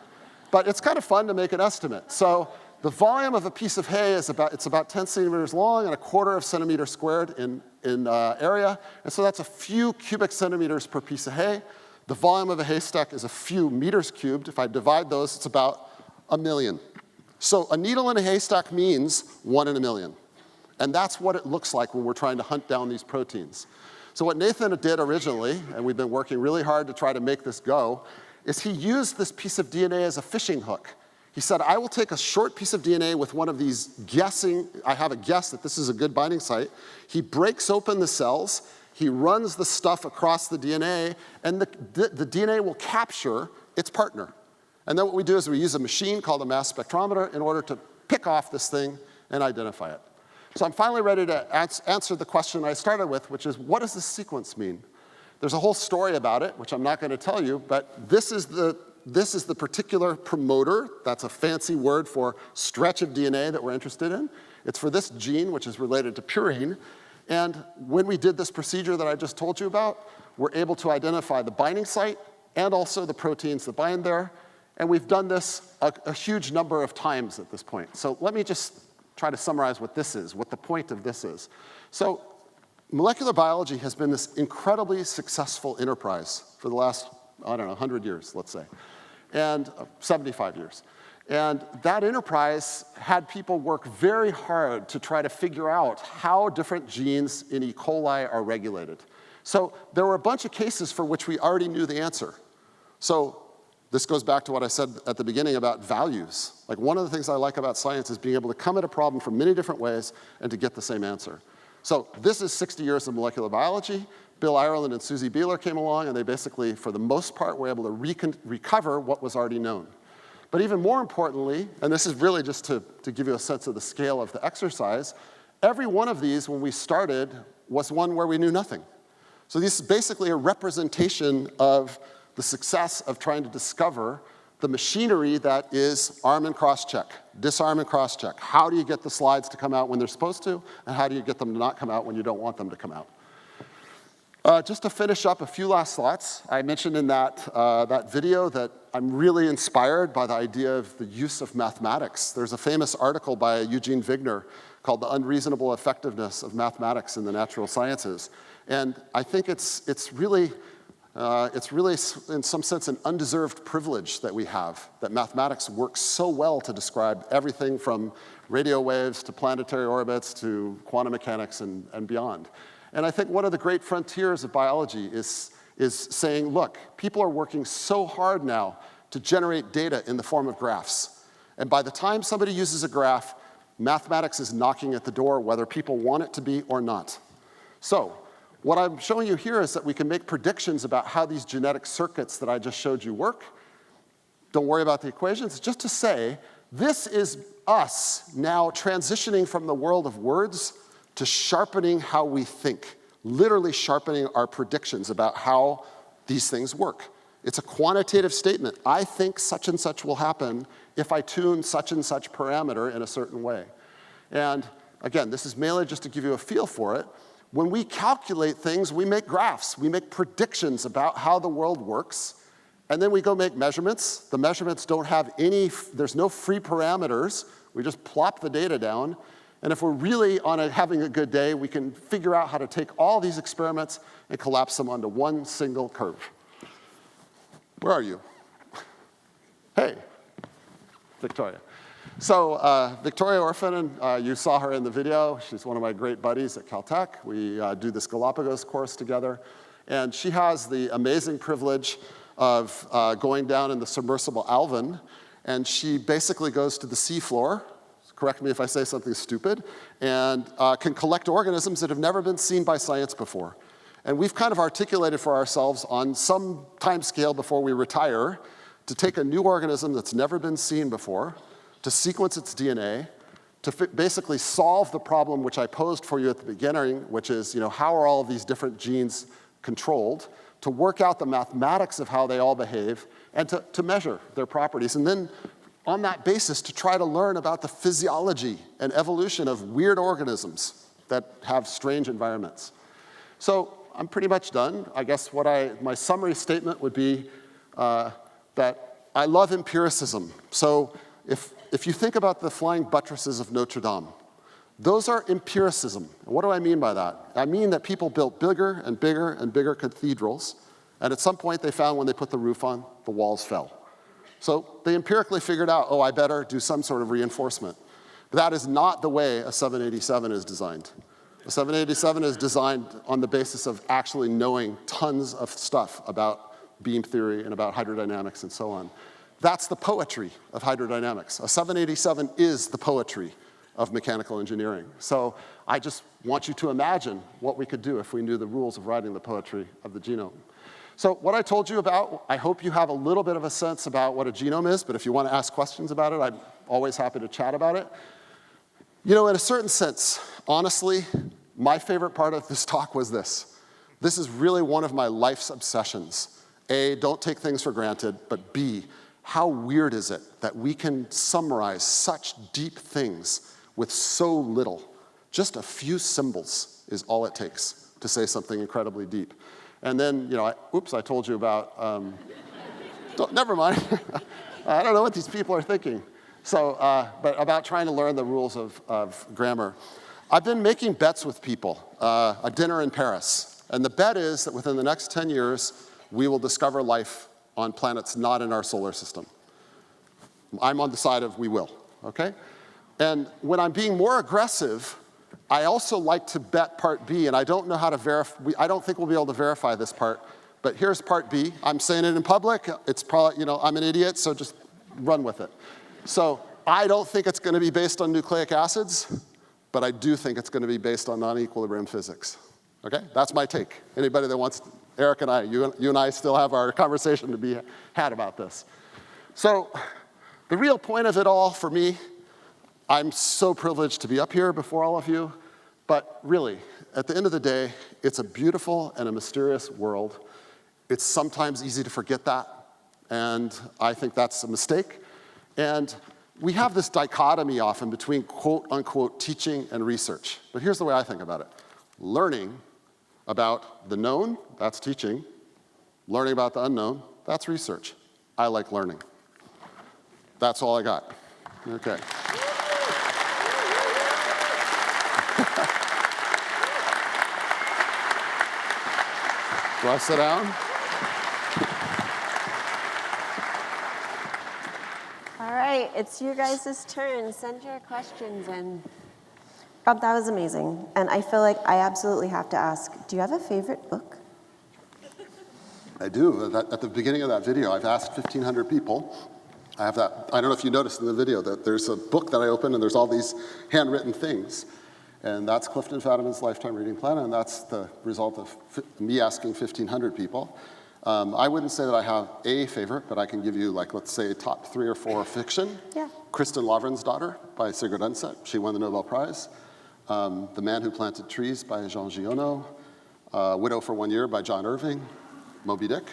But it's kind of fun to make an estimate. So the volume of a piece of hay is about 10 centimeters long and 1/4 centimeter squared in area. And so that's a few cubic centimeters per piece of hay. The volume of a haystack is a few meters cubed. If I divide those, it's about 1 million. So a needle in a haystack means 1 in 1 million. And that's what it looks like when we're trying to hunt down these proteins. So what Nathan did originally, and we've been working really hard to try to make this go, is he used this piece of DNA as a fishing hook. He said, I will take a short piece of DNA with one of these I have a guess that this is a good binding site. He breaks open the cells, he runs the stuff across the DNA, and the DNA will capture its partner. And then what we do is we use a machine called a mass spectrometer in order to pick off this thing and identify it. So I'm finally ready to answer the question I started with, which is, what does this sequence mean? There's a whole story about it, which I'm not going to tell you, but this is the particular promoter. That's a fancy word for stretch of DNA that we're interested in. It's for this gene, which is related to purine. And when we did this procedure that I just told you about, we're able to identify the binding site and also the proteins that bind there. And we've done this a huge number of times at this point. So let me just try to summarize what this is, what the point of this is. So molecular biology has been this incredibly successful enterprise for the last, 100 years, let's say, and 75 years. And that enterprise had people work very hard to try to figure out how different genes in E. coli are regulated. So there were a bunch of cases for which we already knew the answer. So this goes back to what I said at the beginning about values. Like, one of the things I like about science is being able to come at a problem from many different ways and to get the same answer. So this is 60 years of molecular biology. Bill Ireland and Susie Beeler came along, and they basically, for the most part, were able to recover what was already known. But even more importantly, and this is really just to give you a sense of the scale of the exercise, every one of these, when we started, was one where we knew nothing. So this is basically a representation of the success of trying to discover the machinery that is arm and cross-check, disarm and cross-check. How do you get the slides to come out when they're supposed to, and how do you get them to not come out when you don't want them to come out? Just to finish up, a few last thoughts. I mentioned in that video that I'm really inspired by the idea of the use of mathematics. There's a famous article by Eugene Wigner called The Unreasonable Effectiveness of Mathematics in the Natural Sciences. And I think it's really, in some sense, an undeserved privilege that we have, that mathematics works so well to describe everything from radio waves to planetary orbits to quantum mechanics and beyond. And I think one of the great frontiers of biology is saying, look, people are working so hard now to generate data in the form of graphs. And by the time somebody uses a graph, mathematics is knocking at the door, whether people want it to be or not. So what I'm showing you here is that we can make predictions about how these genetic circuits that I just showed you work. Don't worry about the equations. Just to say, this is us now transitioning from the world of words to sharpening how we think, literally sharpening our predictions about how these things work. It's a quantitative statement. I think such and such will happen if I tune such and such parameter in a certain way. And again, this is mainly just to give you a feel for it. When we calculate things, we make graphs. We make predictions about how the world works. And then we go make measurements. The measurements don't have there's no free parameters. We just plop the data down. And if we're really having a good day, we can figure out how to take all these experiments and collapse them onto one single curve. Where are you? Hey, Victoria. So Victoria Orphan, you saw her in the video. She's one of my great buddies at Caltech. We do this Galapagos course together. And she has the amazing privilege of going down in the submersible Alvin. And she basically goes to the seafloor, correct me if I say something stupid, and can collect organisms that have never been seen by science before. And we've kind of articulated for ourselves on some time scale before we retire to take a new organism that's never been seen before, to sequence its DNA, to basically solve the problem which I posed for you at the beginning, which is, how are all of these different genes controlled, to work out the mathematics of how they all behave, and to measure their properties. And then on that basis, to try to learn about the physiology and evolution of weird organisms that have strange environments. So I'm pretty much done. I guess my summary statement would be that I love empiricism. So if you think about the flying buttresses of Notre Dame, those are empiricism. And what do I mean by that? I mean that people built bigger and bigger and bigger cathedrals, and at some point they found when they put the roof on, the walls fell. So they empirically figured out, I better do some sort of reinforcement. But that is not the way a 787 is designed. A 787 is designed on the basis of actually knowing tons of stuff about beam theory and about hydrodynamics and so on. That's the poetry of hydrodynamics. A 787 is the poetry of mechanical engineering. So I just want you to imagine what we could do if we knew the rules of writing the poetry of the genome. So what I told you about, I hope you have a little bit of a sense about what a genome is, but if you want to ask questions about it, I'm always happy to chat about it. In a certain sense, honestly, my favorite part of this talk was this. This is really one of my life's obsessions. A, don't take things for granted, but B, how weird is it that we can summarize such deep things with so little? Just a few symbols is all it takes to say something incredibly deep. And then, I told you about, never mind. I don't know what these people are thinking. So, but about trying to learn the rules of grammar. I've been making bets with people, a dinner in Paris. And the bet is that within the next 10 years, we will discover life on planets not in our solar system. I'm on the side of we will, okay? And when I'm being more aggressive, I also like to bet part B, and I don't know how to verify, I don't think we'll be able to verify this part, but here's part B. I'm saying it in public. It's probably, I'm an idiot, so just run with it. So I don't think it's going to be based on nucleic acids, but I do think it's going to be based on non-equilibrium physics. Okay? That's my take. Anybody that wants, Eric and I, you and I still have our conversation to be had about this. So the real point of it all for me, I'm so privileged to be up here before all of you, but really, at the end of the day, it's a beautiful and a mysterious world. It's sometimes easy to forget that, and I think that's a mistake. And we have this dichotomy often between quote unquote teaching and research. But here's the way I think about it. Learning about the known, that's teaching. Learning about the unknown, that's research. I like learning. That's all I got. Okay. Do I sit down? All right, it's you guys' turn. Send your questions in. Rob, that was amazing. And I feel like I absolutely have to ask, do you have a favorite book? I do. At the beginning of that video, I've asked 1,500 people. I have that. I don't know if you noticed in the video that there's a book that I opened and there's all these handwritten things. And that's Clifton Fadiman's Lifetime Reading Plan, and that's the result of me asking 1,500 people. I wouldn't say that I have a favorite, but I can give you, let's say, top 3 or 4 fiction. Yeah. Kristen Lavren's Daughter by Sigrid Undset. She won the Nobel Prize. The Man Who Planted Trees by Jean Giono. Widow for 1 Year by John Irving. Moby Dick.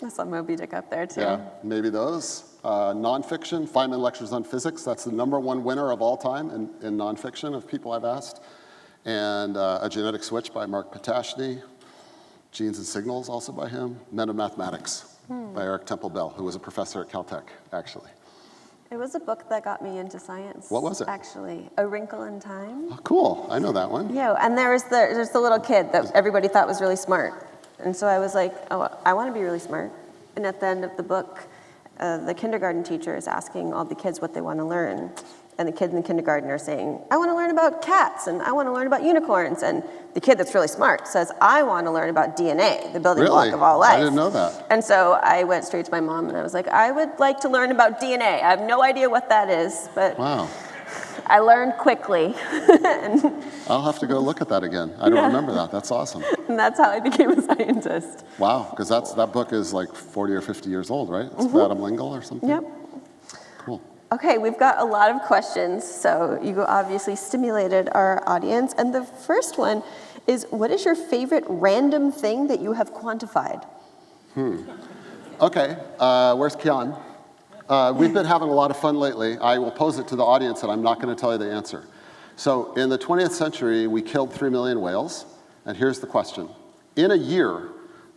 I saw Moby Dick up there, too. Yeah, maybe those. Nonfiction, Feynman Lectures on Physics. That's the #1 winner of all time in nonfiction of people I've asked. And A Genetic Switch by Mark Patashny. Genes and Signals, also by him. Men of Mathematics by Eric Temple Bell, who was a professor at Caltech, actually. It was a book that got me into science. What was it? Actually, A Wrinkle in Time. Oh, cool, I know that one. Yeah, and there's the little kid that everybody thought was really smart. And so I was like, oh, I want to be really smart. And at the end of the book, the kindergarten teacher is asking all the kids what they want to learn. And the kids in the kindergarten are saying, I want to learn about cats, and I want to learn about unicorns. And the kid that's really smart says, I want to learn about DNA, the building block of all life. I didn't know that. And so I went straight to my mom, and I was like, I would like to learn about DNA. I have no idea what that is, but wow. I learned quickly. I'll have to go look at that again. I don't remember that. That's awesome. And that's how I became a scientist. Wow, because that book is like 40 or 50 years old, right? It's Adam Lingle or something? Yep. Cool. Okay, we've got a lot of questions, so you obviously stimulated our audience. And the first one is, what is your favorite random thing that you have quantified? Okay, where's Kian? We've been having a lot of fun lately. I will pose it to the audience, and I'm not going to tell you the answer. So in the 20th century, we killed 3 million whales, and here's the question. In a year,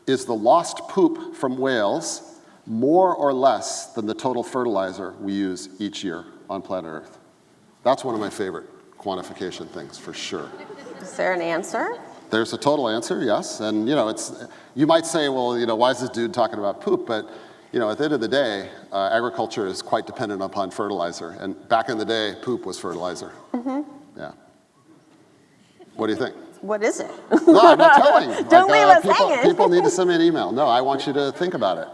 is the lost poop from whales more or less than the total fertilizer we use each year on planet Earth? That's one of my favorite quantification things, for sure. Is there an answer? There's a total answer, yes. And you might say, well, why is this dude talking about poop? But at the end of the day, agriculture is quite dependent upon fertilizer. And back in the day, poop was fertilizer. Yeah. What do you think? What is it? No, I'm not telling. Don't leave us hanging. People need to send me an email. No, I want you to think about it.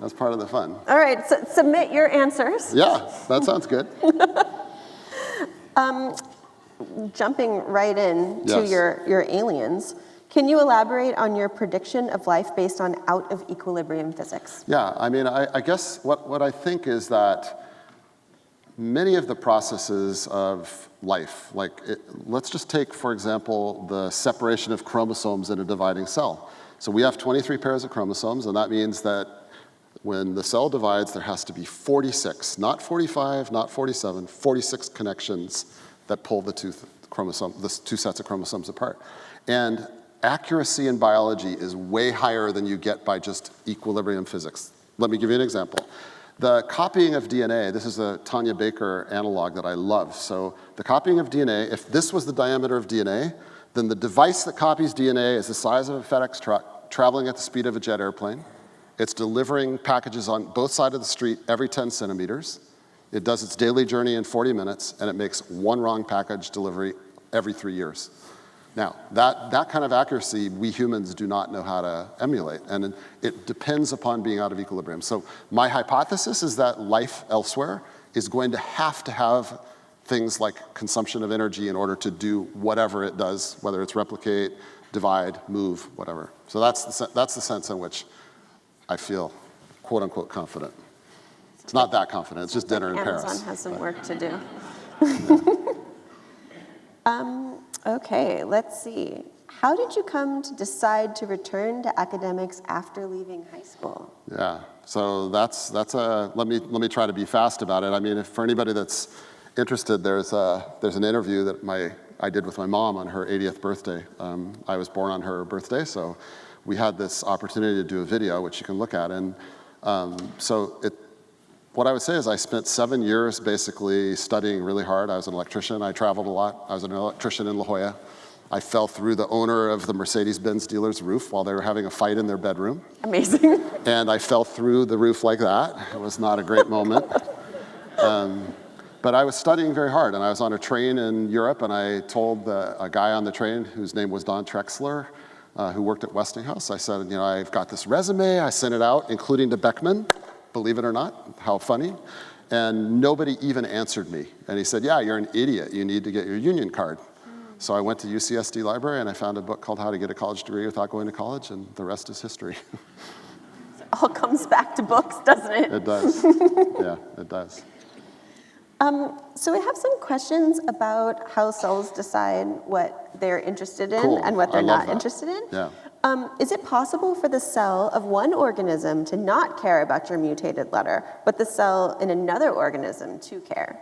That's part of the fun. All right, so submit your answers. Yeah, that sounds good. Jumping right in to Yes. your aliens, can you elaborate on your prediction of life based on out of equilibrium physics? Yeah, I guess what I think is that many of the processes of life, let's just take, for example, the separation of chromosomes in a dividing cell. So we have 23 pairs of chromosomes, and that means that when the cell divides, there has to be 46, not 45, not 47, 46 connections that pull the two sets of chromosomes apart. And accuracy in biology is way higher than you get by just equilibrium physics. Let me give you an example. The copying of DNA, this is a Tanya Baker analog that I love. So the copying of DNA, if this was the diameter of DNA, then the device that copies DNA is the size of a FedEx truck, traveling at the speed of a jet airplane. It's delivering packages on both sides of the street every 10 centimeters. It does its daily journey in 40 minutes, and it makes one wrong package delivery every 3 years. Now, that kind of accuracy, we humans do not know how to emulate, and it depends upon being out of equilibrium. So my hypothesis is that life elsewhere is going to have things like consumption of energy in order to do whatever it does, whether it's replicate, divide, move, whatever. So that's the sense in which I feel, quote unquote, confident. It's not that confident, it's just dinner in Paris. Amazon has some work to do. Yeah. Okay, let's see. How did you come to decide to return to academics after leaving high school? Yeah, so let me try to be fast about it. I mean, for anybody that's interested, there's an interview that I did with my mom on her 80th birthday. I was born on her birthday, so we had this opportunity to do a video, which you can look at. And what I would say is I spent 7 years basically studying really hard. I was an electrician. I traveled a lot. I was an electrician in La Jolla. I fell through the owner of the Mercedes-Benz dealer's roof while they were having a fight in their bedroom. Amazing. And I fell through the roof like that. It was not a great moment. But I was studying very hard, and I was on a train in Europe, and I told a guy on the train, whose name was Don Trexler, who worked at Westinghouse, I said, I've got this resume. I sent it out, including to Beckman. Believe it or not, how funny. And nobody even answered me. And he said, yeah, you're an idiot. You need to get your union card. So I went to UCSD Library and I found a book called How to Get a College Degree Without Going to College, and the rest is history. It all comes back to books, doesn't it? It does. Yeah, it does. So we have some questions about how cells decide what they're interested in Cool. and what they're I love not that. interested in. Yeah. Is it possible for the cell of one organism to not care about your mutated letter, but the cell in another organism to care?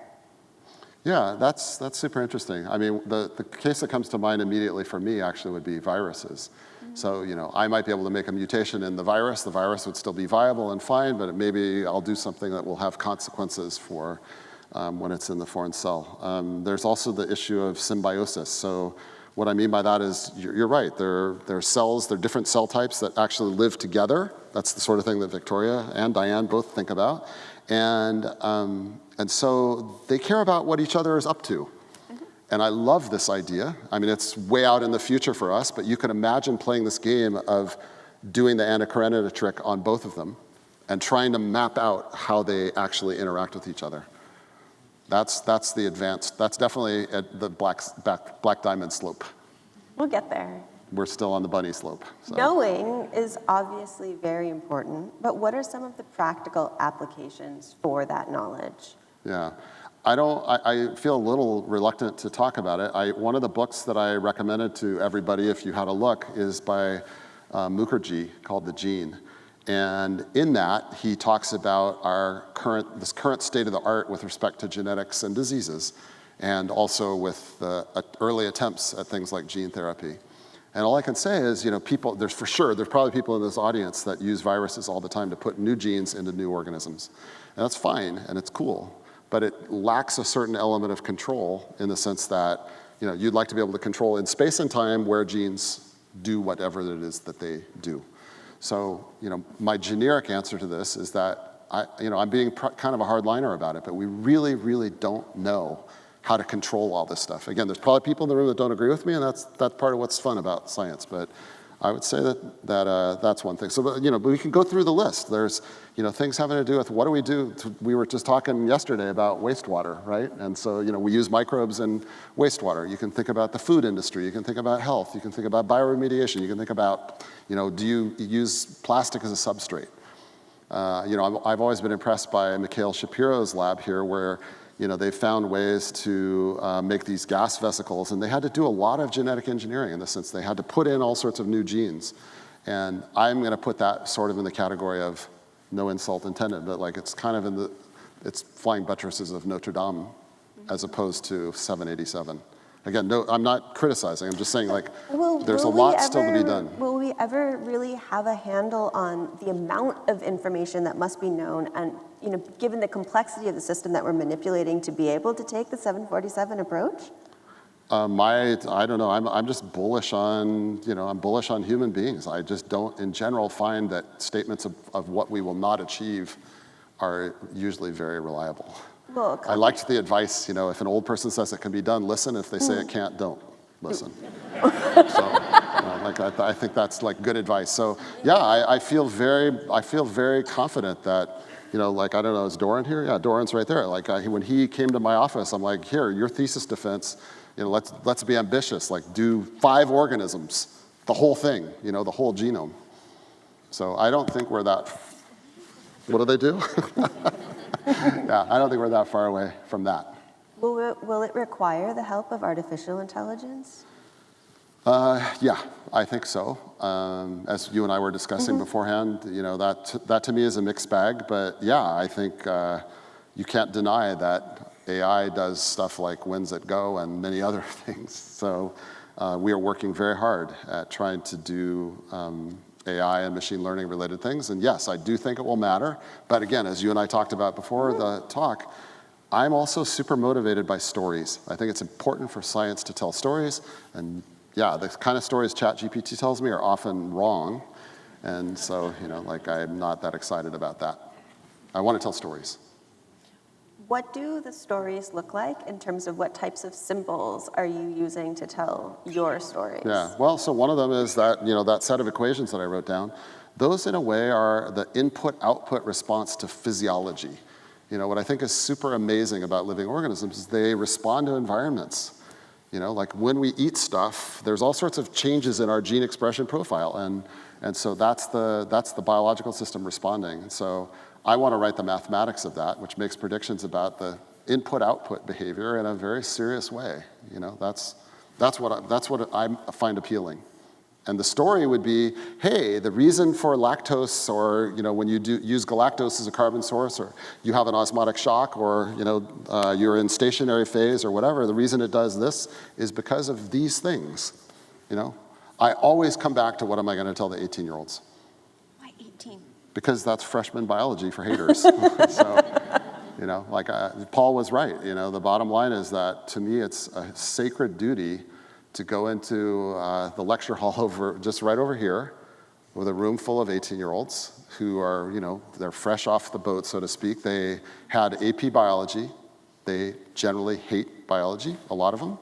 Yeah, that's super interesting. I mean, the case that comes to mind immediately for me actually would be viruses. So, I might be able to make a mutation in the virus would still be viable and fine, but maybe I'll do something that will have consequences for when it's in the foreign cell. There's also the issue of symbiosis. So what I mean by that is, you're right, there are cells, there are different cell types that actually live together. That's the sort of thing that Victoria and Diane both think about. And so they care about what each other is up to. And I love this idea. I mean, it's way out in the future for us, but you can imagine playing this game of doing the Anna Karenina trick on both of them and trying to map out how they actually interact with each other. That's the advanced, that's definitely at the black diamond slope. We'll get there. We're still on the bunny slope. So. Knowing is obviously very important, but what are some of the practical applications for that knowledge? Yeah, I feel a little reluctant to talk about it. One of the books that I recommended to everybody, if you had a look, is by Mukherjee, called The Gene. And in that, he talks about this current state of the art with respect to genetics and diseases, and also with early attempts at things like gene therapy. And all I can say is, there's probably people in this audience that use viruses all the time to put new genes into new organisms. And that's fine, and it's cool, but it lacks a certain element of control in the sense that, you'd like to be able to control in space and time where genes do whatever it is that they do. So, my generic answer to this is that I'm being kind of a hardliner about it, but we really, really don't know how to control all this stuff. Again, there's probably people in the room that don't agree with me, and that's part of what's fun about science. But I would say that's one thing. So, but we can go through the list. There's, things having to do with what do we do? We were just talking yesterday about wastewater, right? And so, we use microbes in wastewater. You can think about the food industry. You can think about health. You can think about bioremediation. You can think about, do you use plastic as a substrate? I've always been impressed by Mikhail Shapiro's lab here, where they found ways to make these gas vesicles, and they had to do a lot of genetic engineering in the sense they had to put in all sorts of new genes. And I'm going to put that sort of in the category of no insult intended, but like it's kind of it's flying buttresses of Notre Dame as opposed to 787. Again, no, I'm not criticizing. I'm just saying, there's a lot still to be done. Will we ever really have a handle on the amount of information that must be known, and given the complexity of the system that we're manipulating, to be able to take the 747 approach? I don't know. I'm just bullish on, I'm bullish on human beings. I just don't, in general, find that statements of what we will not achieve are usually very reliable. Well, I liked the advice, if an old person says it can be done, listen. If they say it can't, don't listen. I think that's good advice. So yeah, I feel very confident that, I don't know, is Doran here? Yeah, Doran's right there. When he came to my office, I'm like, here, your thesis defense, let's be ambitious. Do 5 organisms, the whole thing, the whole genome. So I don't think we're that. What do they do? Yeah, I don't think we're that far away from that. Will it require the help of artificial intelligence? Yeah, I think so. As you and I were discussing beforehand, that to me is a mixed bag. But yeah, I think you can't deny that AI does stuff like wins at Go and many other things. So we are working very hard at trying to do AI and machine learning related things. And yes, I do think it will matter. But again, as you and I talked about before the talk, I'm also super motivated by stories. I think it's important for science to tell stories. And yeah, the kind of stories ChatGPT tells me are often wrong. And so, I'm not that excited about that. I want to tell stories. What do the stories look like in terms of what types of symbols are you using to tell your stories? Yeah, well, so one of them is that, that set of equations that I wrote down. Those, in a way, are the input-output response to physiology. What I think is super amazing about living organisms is they respond to environments. When we eat stuff, there's all sorts of changes in our gene expression profile, and so that's the biological system responding. And so I want to write the mathematics of that, which makes predictions about the input-output behavior in a very serious way. That's what I find appealing. And the story would be, hey, the reason for lactose, or when you use galactose as a carbon source, or you have an osmotic shock, or you're in stationary phase or whatever, the reason it does this is because of these things. I always come back to what am I going to tell the 18-year-olds? Why 18? Because that's freshman biology for haters. So, Paul was right. The bottom line is that to me, it's a sacred duty to go into the lecture hall just right over here with a room full of 18-year-olds who are, they're fresh off the boat, so to speak. They had AP biology. They generally hate biology, a lot of them.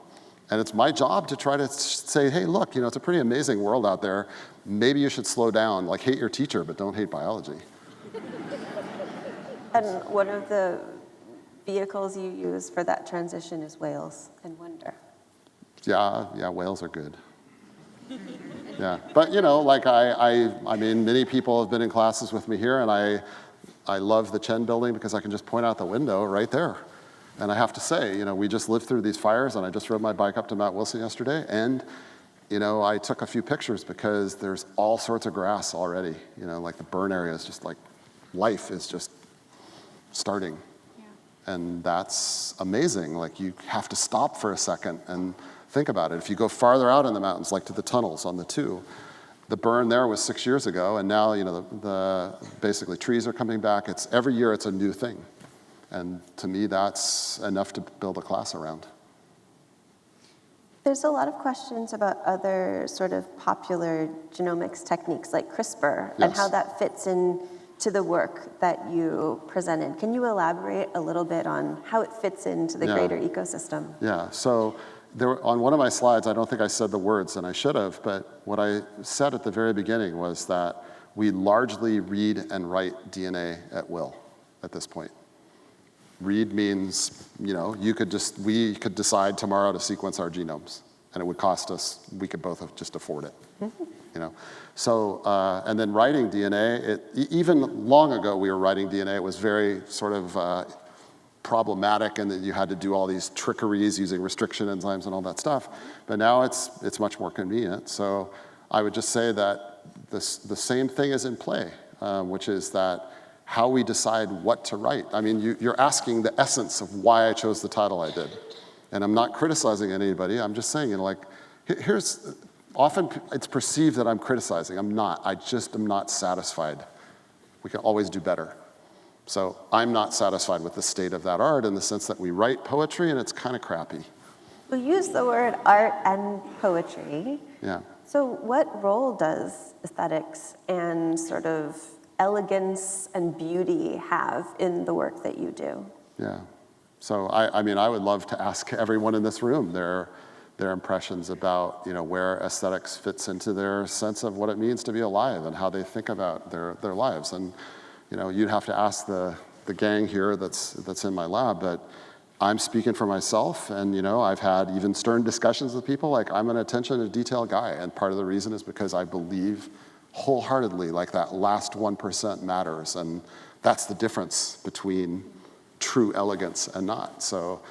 And it's my job to try to say, hey, look, it's a pretty amazing world out there. Maybe you should slow down. Hate your teacher, but don't hate biology. And one of the vehicles you use for that transition is whales and wonder. Yeah, whales are good. Yeah, but like I mean, many people have been in classes with me here, and I love the Chen building because I can just point out the window right there. And I have to say, we just lived through these fires, and I just rode my bike up to Mount Wilson yesterday, and I took a few pictures because there's all sorts of grass already. Like the burn area is just like, life is just starting. Yeah. And that's amazing. Like you have to stop for a second and think about it. If you go farther out in the mountains, like to the tunnels on the 2, the burn there was 6 years ago, and now the basically trees are coming back. Every year it's a new thing. And to me, that's enough to build a class around. There's a lot of questions about other sort of popular genomics techniques like CRISPR and how that fits into the work that you presented. Can you elaborate a little bit on how it fits into the greater ecosystem? Yeah, so on one of my slides, I don't think I said the words, and I should have, but what I said at the very beginning was that we largely read and write DNA at will at this point. Read means, we could decide tomorrow to sequence our genomes, and it would cost us, we could both just afford it, So, and then writing DNA, even long ago we were writing DNA, it was very sort of problematic, and that you had to do all these trickeries using restriction enzymes and all that stuff. But now it's much more convenient. So I would just say that the same thing is in play, which is that how we decide what to write. I mean, you're asking the essence of why I chose the title I did. And I'm not criticizing anybody. I'm just saying, often it's perceived that I'm criticizing. I'm not. I just am not satisfied. We can always do better. So I'm not satisfied with the state of that art in the sense that we write poetry and it's kind of crappy. We'll use the word art and poetry. Yeah. So what role does aesthetics and sort of elegance and beauty have in the work that you do? Yeah. So I mean, I would love to ask everyone in this room their impressions about where aesthetics fits into their sense of what it means to be alive and how they think about their lives. And you'd have to ask the gang here that's in my lab, but I'm speaking for myself, and I've had even stern discussions with people. Like, I'm an attention to detail guy, and part of the reason is because I believe wholeheartedly like that last 1% matters, and that's the difference between true elegance and not. So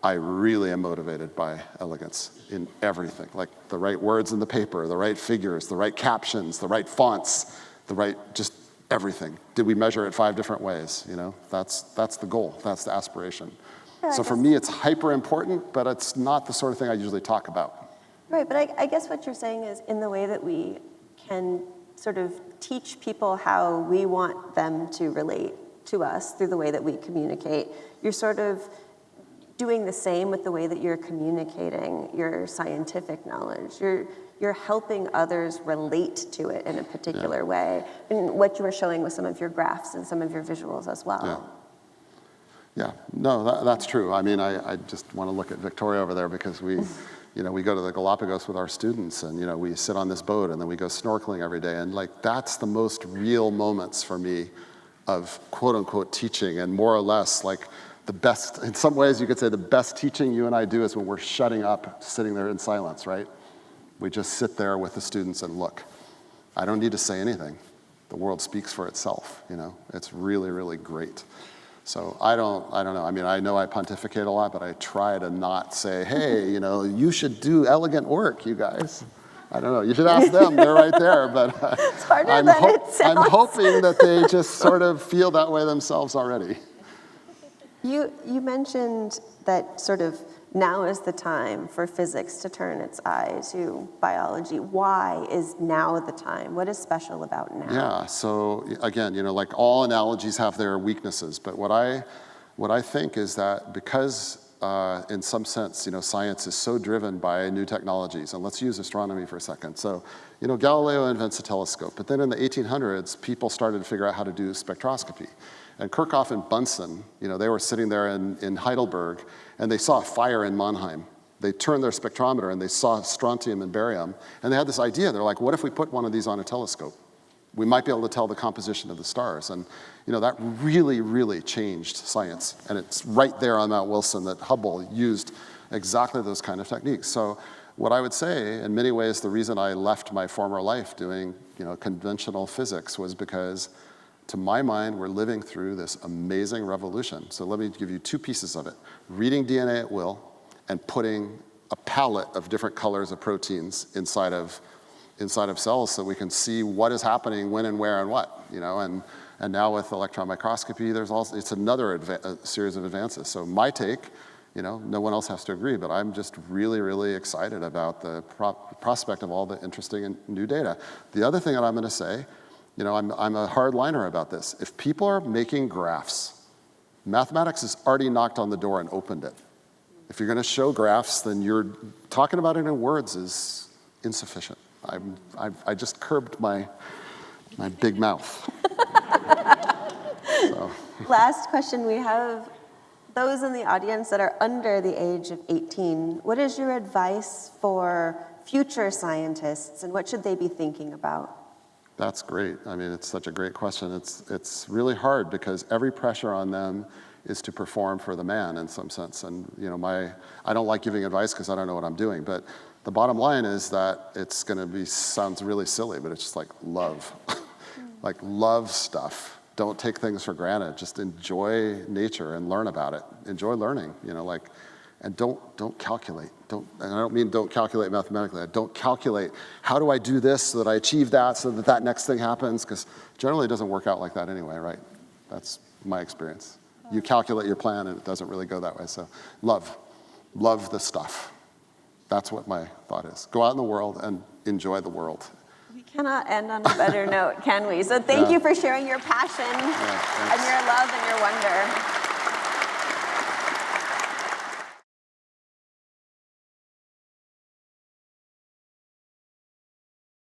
I really am motivated by elegance in everything, like the right words in the paper, the right figures, the right captions, the right fonts, the right just everything. Did we measure it 5 different ways? That's the goal, that's the aspiration. Yeah, so for me, it's hyper important, but it's not the sort of thing I usually talk about. Right, but I guess what you're saying is in the way that we can sort of teach people how we want them to relate to us through the way that we communicate, you're sort of doing the same with the way that you're communicating your scientific knowledge. You're helping others relate to it in a particular way. And what you were showing with some of your graphs and some of your visuals as well. Yeah, no, that's true. I mean, I just want to look at Victoria over there because we go to the Galapagos with our students, and we sit on this boat, and then we go snorkeling every day, and that's the most real moments for me of quote unquote teaching, and more or less the best, in some ways you could say the best teaching you and I do is when we're shutting up, sitting there in silence, right? We just sit there with the students and look. I don't need to say anything. The world speaks for itself, It's really, really great. So I don't know. I mean, I know I pontificate a lot, but I try to not say, hey, you should do elegant work, you guys. I don't know. You should ask them. They're right there. But it's harder than it sounds. I'm hoping that they just sort of feel that way themselves already. You mentioned that sort of now is the time for physics to turn its eye to biology. Why is now the time? What is special about now? Yeah, so again, like all analogies have their weaknesses, but what I think is that because in some sense, science is so driven by new technologies, and let's use astronomy for a second. So, Galileo invents a telescope, but then in the 1800s, people started to figure out how to do spectroscopy. And Kirchhoff and Bunsen, they were sitting there in Heidelberg, and they saw a fire in Mannheim. They turned their spectrometer, and they saw strontium and barium, and they had this idea. They're like, what if we put one of these on a telescope? we might be able to tell the composition of the stars. And that really, really changed science. And it's right there on Mount Wilson that Hubble used exactly those kind of techniques. So what I would say, in many ways, the reason I left my former life doing conventional physics was because, to my mind, we're living through this amazing revolution. So let me give you two pieces of it. Reading DNA at will and putting a palette of different colors of proteins inside of cells so we can see what is happening when and where and what, and now with electron microscopy, it's another series of advances. So my take, no one else has to agree, but I'm just really, really excited about the prospect of all the interesting and new data. The other thing that I'm going to say, I'm a hardliner about this. If people are making graphs, mathematics has already knocked on the door and opened it. If you're going to show graphs, then you're talking about it in words is insufficient. I just curbed my big mouth. So. Last question, we have those in the audience that are under the age of 18. What is your advice for future scientists, and what should they be thinking about? That's great. I mean, it's such a great question. It's really hard because every pressure on them is to perform for the man in some sense. And I don't like giving advice because I don't know what I'm doing, but the bottom line is that it's going to sounds really silly, but it's just like love. Like love stuff. Don't take things for granted. Just enjoy nature and learn about it. Enjoy learning, and don't calculate. And I don't mean don't calculate mathematically. Don't calculate, how do I do this so that I achieve that so that that next thing happens? Because generally it doesn't work out like that anyway, right? That's my experience. You calculate your plan and it doesn't really go that way. So love the stuff. That's what my thought is. Go out in the world and enjoy the world. We cannot end on a better note, can we? So thank you for sharing your passion and your love and your wonder.